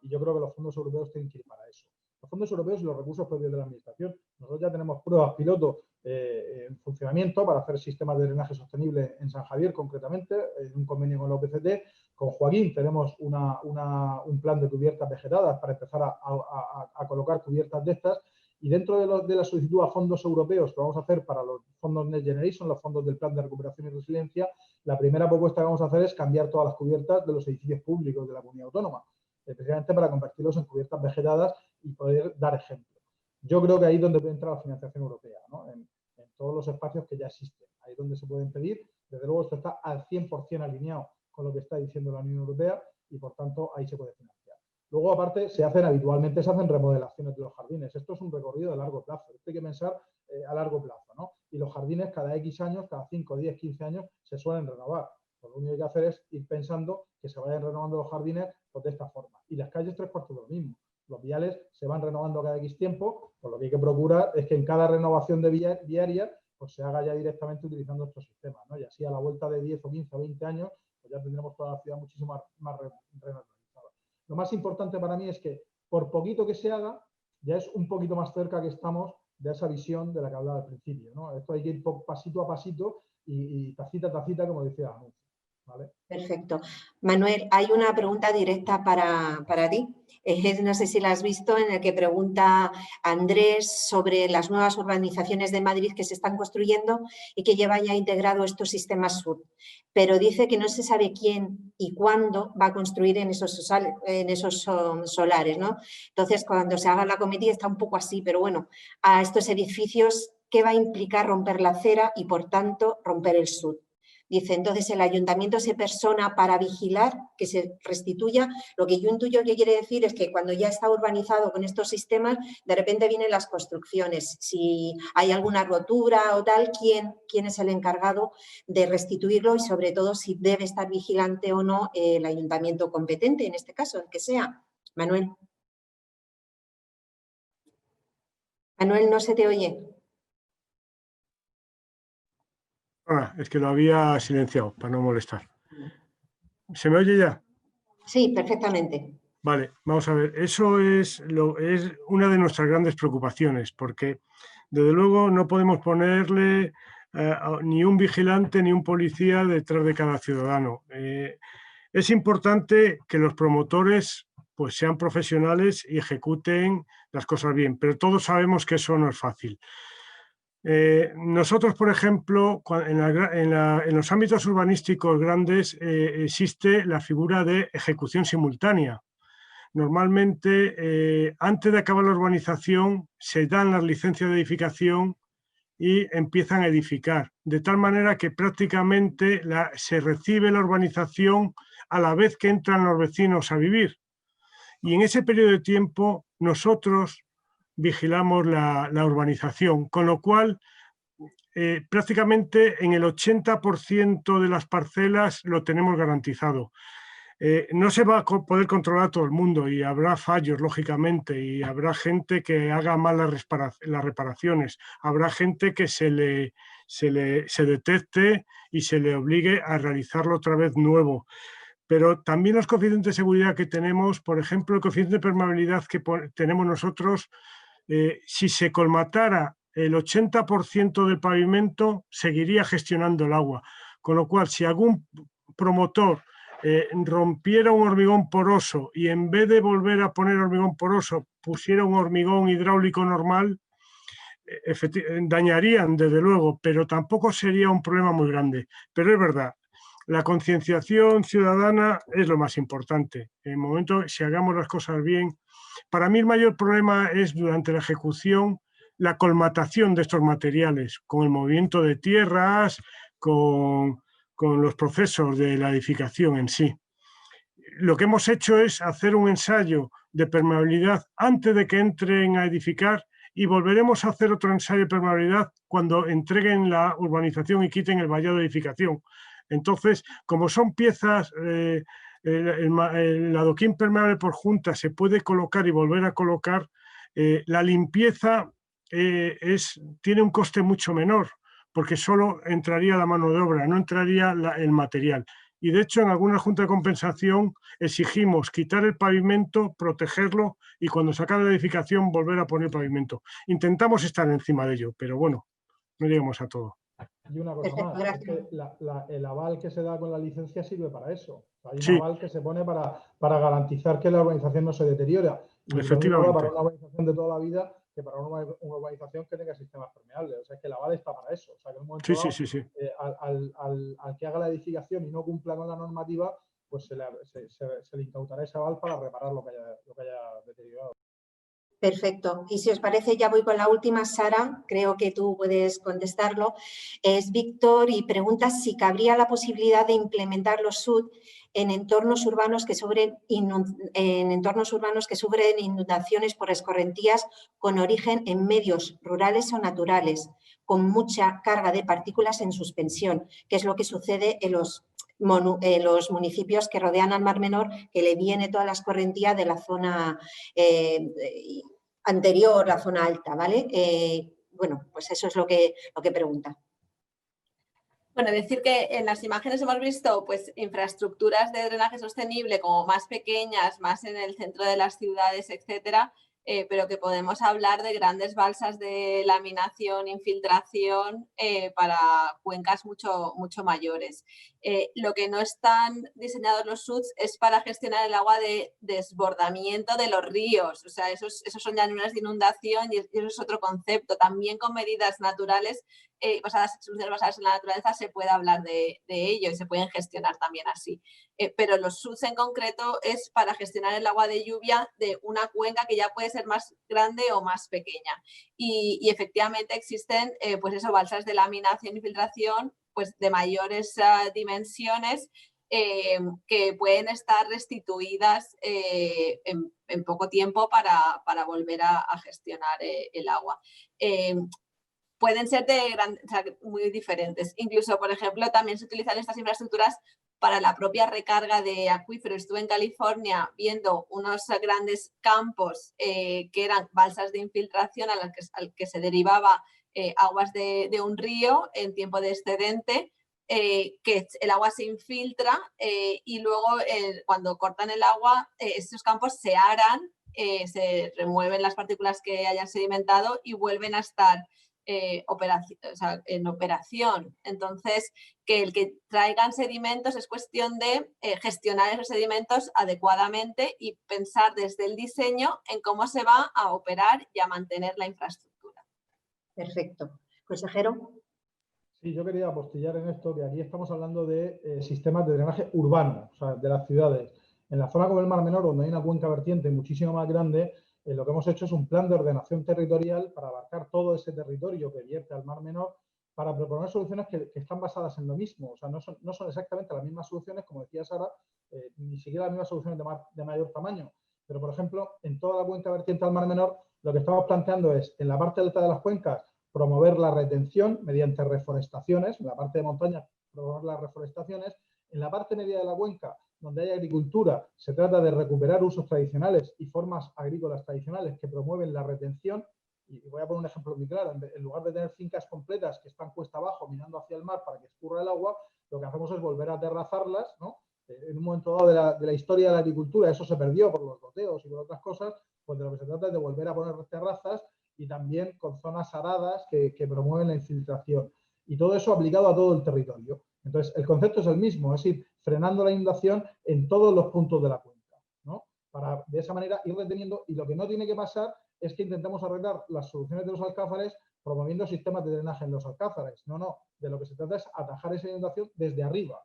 y yo creo que los fondos europeos tienen que ir para eso. Los fondos europeos y los recursos propios de la administración. Nosotros ya tenemos pruebas piloto en funcionamiento para hacer sistemas de drenaje sostenible en San Javier, concretamente, en un convenio con la OPCT. Con Joaquín tenemos un plan de cubiertas vegetadas para empezar a colocar cubiertas de estas. Y dentro de la solicitud a fondos europeos que vamos a hacer para los fondos Next Generation, los fondos del Plan de Recuperación y Resiliencia, la primera propuesta que vamos a hacer es cambiar todas las cubiertas de los edificios públicos de la comunidad autónoma, especialmente para convertirlos en cubiertas vegetadas y poder dar ejemplo. Yo creo que ahí es donde entra la financiación europea, ¿no? En todos los espacios que ya existen. Ahí es donde se pueden pedir. Desde luego esto está al 100% alineado con lo que está diciendo la Unión Europea y, por tanto, ahí se puede financiar. Luego, aparte, habitualmente se hacen remodelaciones de los jardines. Esto es un recorrido de largo plazo. Esto hay que pensar a largo plazo, ¿no? Y los jardines cada X años, cada 5, 10, 15 años, se suelen renovar. Pues lo único que hay que hacer es ir pensando que se vayan renovando los jardines pues, de esta forma. Y las calles 3/4 de lo mismo. Los viales se van renovando cada X tiempo, pues lo que hay que procurar es que en cada renovación de viaria pues se haga ya directamente utilizando estos sistemas, ¿no? Y así a la vuelta de 10 o 15 o 20 años, pues ya tendremos toda la ciudad muchísimo más renovada. Lo más importante para mí es que, por poquito que se haga, ya es un poquito más cerca que estamos de esa visión de la que hablaba al principio, ¿no? Esto hay que ir pasito a pasito y tacita a tacita, como decía Anuncio, ¿vale? Perfecto. Manuel, hay una pregunta directa para ti. No sé si la has visto, en el que pregunta Andrés sobre las nuevas urbanizaciones de Madrid que se están construyendo y que llevan ya integrado estos sistemas SUR. Pero dice que no se sabe quién y cuándo va a construir en esos solares, ¿no? Entonces, cuando se haga la cometida está un poco así, pero bueno, a estos edificios, ¿qué va a implicar romper la acera y, por tanto, romper el SUR? Dice, entonces el ayuntamiento se persona para vigilar que se restituya. Lo que yo intuyo que quiere decir es que cuando ya está urbanizado con estos sistemas, de repente vienen las construcciones. Si hay alguna rotura o tal, ¿quién es el encargado de restituirlo? Y sobre todo, si debe estar vigilante o no el ayuntamiento competente, en este caso, el que sea. Manuel. Manuel, no se te oye. Es que lo había silenciado para no molestar. ¿Se me oye ya? Sí, perfectamente. Vale, vamos a ver. Eso es una de nuestras grandes preocupaciones, porque desde luego no podemos ponerle ni un vigilante ni un policía detrás de cada ciudadano. Es importante que los promotores pues, sean profesionales y ejecuten las cosas bien, pero todos sabemos que eso no es fácil. Nosotros, por ejemplo, en los ámbitos urbanísticos grandes existe la figura de ejecución simultánea. Normalmente, antes de acabar la urbanización, se dan las licencias de edificación y empiezan a edificar, de tal manera que prácticamente se recibe la urbanización a la vez que entran los vecinos a vivir. Y en ese periodo de tiempo, nosotros vigilamos la urbanización, con lo cual prácticamente en el 80% de las parcelas lo tenemos garantizado. No se va a poder controlar a todo el mundo y habrá fallos, lógicamente, y habrá gente que haga mal las reparaciones, habrá gente que se detecte y se le obligue a realizarlo otra vez nuevo. Pero también los coeficientes de seguridad que tenemos, por ejemplo, el coeficiente de permeabilidad que tenemos nosotros, si se colmatara el 80% del pavimento, seguiría gestionando el agua. Con lo cual, si algún promotor rompiera un hormigón poroso y en vez de volver a poner hormigón poroso pusiera un hormigón hidráulico normal, dañarían desde luego, pero tampoco sería un problema muy grande. Pero es verdad, la concienciación ciudadana es lo más importante. En el momento, si hagamos las cosas bien, para mí el mayor problema es durante la ejecución la colmatación de estos materiales, con el movimiento de tierras, con los procesos de la edificación en sí. Lo que hemos hecho es hacer un ensayo de permeabilidad antes de que entren a edificar y volveremos a hacer otro ensayo de permeabilidad cuando entreguen la urbanización y quiten el vallado de edificación. Entonces, como son piezas, el adoquín permeable por junta se puede colocar y volver a colocar, La limpieza tiene un coste mucho menor, porque solo entraría la mano de obra, no entraría el material. Y de hecho, en alguna junta de compensación exigimos quitar el pavimento, protegerlo y cuando se acabe la edificación volver a poner pavimento. Intentamos estar encima de ello, pero bueno, no llegamos a todo. Y una cosa Perfecto, más, es gracias. que el aval que se da con la licencia sirve para eso. Hay un Sí. aval que se pone para garantizar que la urbanización no se deteriora. Y lo mismo va Efectivamente. para una urbanización de toda la vida que para una urbanización que tenga sistemas permeables. O sea, que el aval está para eso. O sea, que en un momento dado, Sí. al que haga la edificación y no cumpla con la normativa, pues se le incautará ese aval para reparar lo que haya deteriorado. Perfecto. Y si os parece, ya voy con la última, Sara, creo que tú puedes contestarlo. Es Víctor y pregunta si cabría la posibilidad de implementar los SUD en entornos urbanos que sufren inundaciones por escorrentías con origen en medios rurales o naturales, con mucha carga de partículas en suspensión, que es lo que sucede en los municipios que rodean al Mar Menor, que le viene toda la escorrentía de la zona anterior, la zona alta, ¿vale? Bueno, pues eso es lo que pregunta. Bueno, decir que en las imágenes hemos visto pues, infraestructuras de drenaje sostenible como más pequeñas, más en el centro de las ciudades, etcétera, pero que podemos hablar de grandes balsas de laminación, infiltración para cuencas mucho mayores. Lo que no están diseñados los SUDs es para gestionar el agua de desbordamiento de los ríos. O sea, esos son llanuras de inundación y eso es otro concepto. También con medidas naturales, soluciones basadas en la naturaleza, se puede hablar de ello y se pueden gestionar también así. Pero los SUDs en concreto es para gestionar el agua de lluvia de una cuenca que ya puede ser más grande o más pequeña. Y efectivamente existen balsas de laminación y filtración pues, de mayores dimensiones que pueden estar restituidas en poco tiempo para volver a gestionar el agua. Pueden ser muy diferentes. Incluso, por ejemplo, también se utilizan estas infraestructuras para la propia recarga de acuíferos. Estuve en California viendo unos grandes campos que eran balsas de infiltración al que se derivaba aguas de un río en tiempo de excedente, que el agua se infiltra y luego cuando cortan el agua, estos campos se aran, se remueven las partículas que hayan sedimentado y vuelven a estar en operación. Entonces, que el que traigan sedimentos es cuestión de gestionar esos sedimentos adecuadamente y pensar desde el diseño en cómo se va a operar y a mantener la infraestructura. Perfecto. Consejero. Sí, yo quería apostillar en esto, que aquí estamos hablando de sistemas de drenaje urbano, o sea, de las ciudades. En la zona como el Mar Menor, donde hay una cuenca vertiente muchísimo más grande, lo que hemos hecho es un plan de ordenación territorial para abarcar todo ese territorio que vierte al Mar Menor, para proponer soluciones que están basadas en lo mismo. O sea, no son exactamente las mismas soluciones, como decía Sara, ni siquiera las mismas soluciones de mayor tamaño. Pero, por ejemplo, en toda la cuenca vertiente al Mar Menor, lo que estamos planteando es, en la parte alta de las cuencas, promover la retención mediante reforestaciones, en la parte de montaña, promover las reforestaciones. En la parte media de la cuenca, donde hay agricultura, se trata de recuperar usos tradicionales y formas agrícolas tradicionales que promueven la retención. Y voy a poner un ejemplo muy claro. En lugar de tener fincas completas que están cuesta abajo mirando hacia el mar para que escurra el agua, lo que hacemos es volver a terrazarlas, ¿no? En un momento dado de la historia de la agricultura eso se perdió por los goteos y por otras cosas, pues de lo que se trata es de volver a poner terrazas y también con zonas aradas que promueven la infiltración. Y todo eso aplicado a todo el territorio. Entonces, el concepto es el mismo, es ir frenando la inundación en todos los puntos de la cuenca, ¿no? Para de esa manera ir reteniendo, y lo que no tiene que pasar es que intentemos arreglar las soluciones de los alcázares promoviendo sistemas de drenaje en los alcázares. No, de lo que se trata es atajar esa inundación desde arriba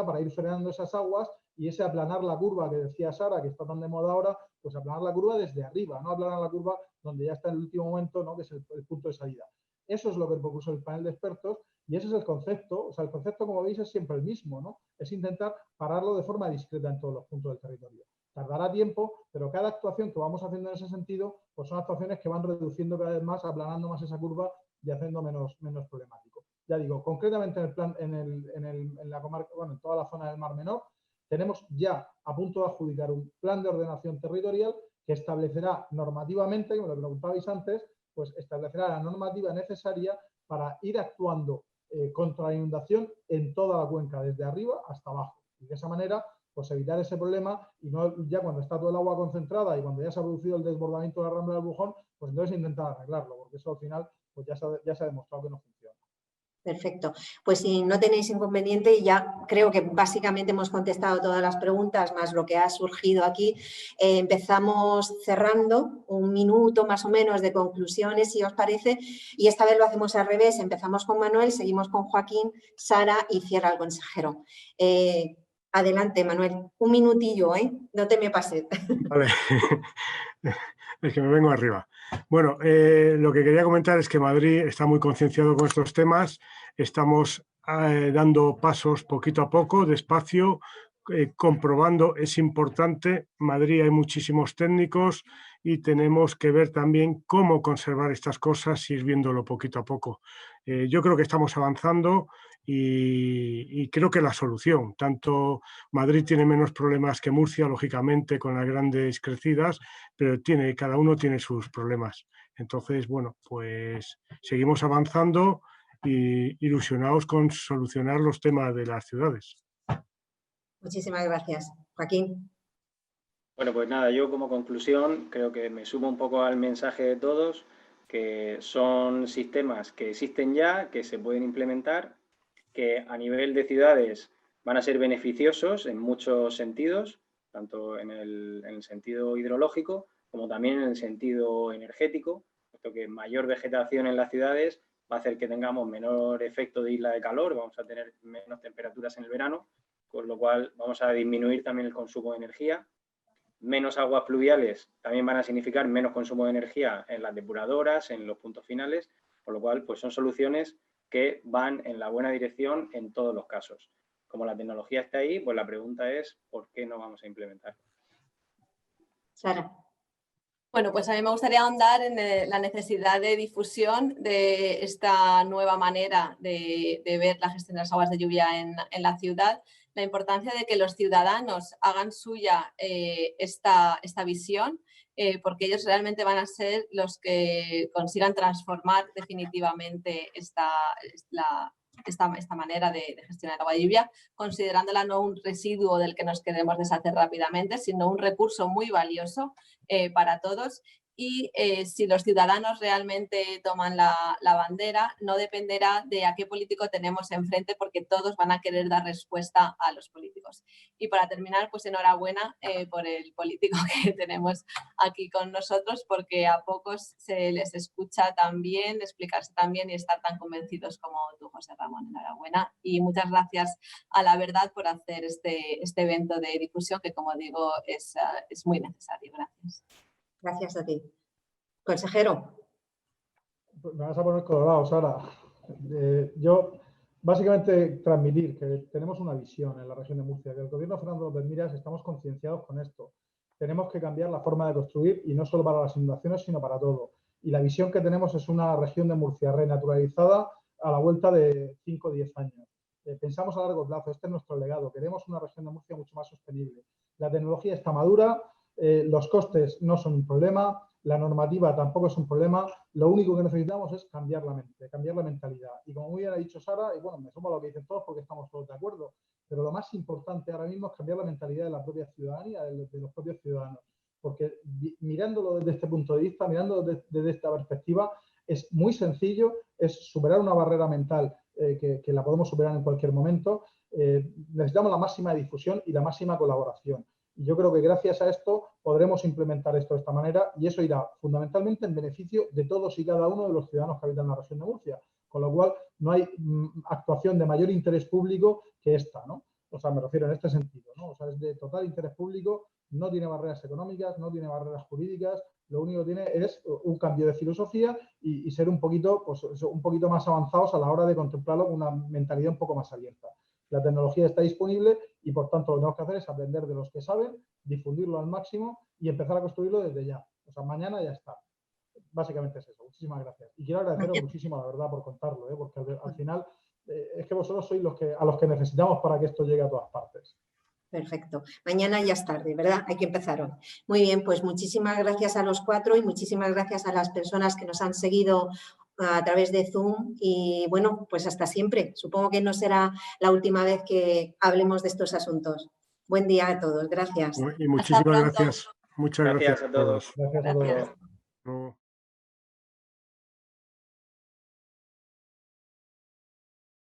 para ir frenando esas aguas y ese aplanar la curva que decía Sara, que está tan de moda ahora, pues aplanar la curva desde arriba, no aplanar la curva donde ya está en el último momento, ¿no? Que es el punto de salida. Eso es lo que propuso el panel de expertos y ese es el concepto. O sea, el concepto, como veis, es siempre el mismo, ¿no? Es intentar pararlo de forma discreta en todos los puntos del territorio. Tardará tiempo, pero cada actuación que vamos haciendo en ese sentido, pues son actuaciones que van reduciendo cada vez más, aplanando más esa curva y haciendo menos problemático. Ya digo, concretamente en el plan, en la comarca, bueno, en toda la zona del Mar Menor, tenemos ya a punto de adjudicar un plan de ordenación territorial que establecerá normativamente, como lo preguntabais antes, pues establecerá la normativa necesaria para ir actuando contra la inundación en toda la cuenca, desde arriba hasta abajo. Y de esa manera, pues evitar ese problema y no ya cuando está todo el agua concentrada y cuando ya se ha producido el desbordamiento de la Rambla del Bujón, pues entonces intentar arreglarlo, porque eso al final pues ya se ha demostrado que no funciona. Perfecto. Pues si no tenéis inconveniente, ya creo que básicamente hemos contestado todas las preguntas, más lo que ha surgido aquí. Empezamos cerrando 1 minuto más o menos de conclusiones, si os parece, y esta vez lo hacemos al revés. Empezamos con Manuel, seguimos con Joaquín, Sara y cierra el consejero. Adelante, Manuel. 1 minutillo, no te me pases. Vale. Es que me vengo arriba. Bueno, lo que quería comentar es que Madrid está muy concienciado con estos temas. Estamos dando pasos poquito a poco, despacio, comprobando. Es importante. Madrid hay muchísimos técnicos y tenemos que ver también cómo conservar estas cosas y ir viéndolo poquito a poco. Yo creo que estamos avanzando y creo que la solución, tanto Madrid tiene menos problemas que Murcia, lógicamente, con las grandes crecidas, pero cada uno tiene sus problemas. Entonces, bueno, pues seguimos avanzando y ilusionados con solucionar los temas de las ciudades. Muchísimas gracias. Joaquín. Bueno, pues nada, yo como conclusión creo que me sumo un poco al mensaje de todos, que son sistemas que existen ya, que se pueden implementar, que a nivel de ciudades van a ser beneficiosos en muchos sentidos, tanto en el sentido hidrológico como también en el sentido energético, puesto que mayor vegetación en las ciudades va a hacer que tengamos menor efecto de isla de calor, vamos a tener menos temperaturas en el verano, con lo cual vamos a disminuir también el consumo de energía. Menos aguas pluviales también van a significar menos consumo de energía en las depuradoras, en los puntos finales, con lo cual pues son soluciones que van en la buena dirección en todos los casos. Como la tecnología está ahí, pues la pregunta es ¿por qué no vamos a implementar? Sara. Bueno, pues a mí me gustaría ahondar en la necesidad de difusión de esta nueva manera de ver la gestión de las aguas de lluvia en la ciudad, la importancia de que los ciudadanos hagan suya esta visión, porque ellos realmente van a ser los que consigan transformar definitivamente esta manera de gestionar el agua de lluvia, considerándola no un residuo del que nos queremos deshacer rápidamente, sino un recurso muy valioso para todos. Y si los ciudadanos realmente toman la bandera, no dependerá de a qué político tenemos enfrente, porque todos van a querer dar respuesta a los políticos. Y para terminar, pues enhorabuena por el político que tenemos aquí con nosotros, porque a pocos se les escucha tan bien, explicarse tan bien y estar tan convencidos como tú, José Ramón. Enhorabuena y muchas gracias a La Verdad por hacer este evento de difusión que, como digo, es muy necesario. Gracias. Gracias a ti. Consejero. Me vas a poner colorado, Sara. Yo, básicamente, transmitir que tenemos una visión en la región de Murcia, que el gobierno de Fernando López Miras estamos concienciados con esto. Tenemos que cambiar la forma de construir y no solo para las inundaciones, sino para todo. Y la visión que tenemos es una región de Murcia renaturalizada a la vuelta de 5 o 10 años. Pensamos a largo plazo, este es nuestro legado. Queremos una región de Murcia mucho más sostenible. La tecnología está madura, los costes no son un problema, la normativa tampoco es un problema, lo único que necesitamos es cambiar la mente, cambiar la mentalidad. Y como muy bien ha dicho Sara, y bueno, me sumo a lo que dicen todos porque estamos todos de acuerdo, pero lo más importante ahora mismo es cambiar la mentalidad de la propia ciudadanía, de los propios ciudadanos. Porque mirándolo desde este punto de vista, mirándolo desde esta perspectiva, es muy sencillo, es superar una barrera mental que la podemos superar en cualquier momento. Necesitamos la máxima difusión y la máxima colaboración. Y yo creo que gracias a esto podremos implementar esto de esta manera y eso irá fundamentalmente en beneficio de todos y cada uno de los ciudadanos que habitan la región de Murcia. Con lo cual, no hay actuación de mayor interés público que esta, ¿no? O sea, me refiero en este sentido, ¿no? O sea, es de total interés público, no tiene barreras económicas, no tiene barreras jurídicas, lo único que tiene es un cambio de filosofía y ser un poquito, pues, un poquito más avanzados a la hora de contemplarlo con una mentalidad un poco más abierta. La tecnología está disponible y, por tanto, lo que tenemos que hacer es aprender de los que saben, difundirlo al máximo y empezar a construirlo desde ya. O sea, mañana ya está. Básicamente es eso. Muchísimas gracias. Y quiero agradeceros muchísimo, la verdad, por contarlo, porque al final es que vosotros sois a los que necesitamos para que esto llegue a todas partes. Perfecto. Mañana ya es tarde, ¿verdad? Hay que empezar hoy. Muy bien, pues muchísimas gracias a los 4 y muchísimas gracias a las personas que nos han seguido a través de Zoom y bueno, pues hasta siempre. Supongo que no será la última vez que hablemos de estos asuntos. Buen día a todos. Gracias. Y muchísimas pronto. gracias. Muchas gracias Gracias a todos. Gracias a todos. Gracias. Luego.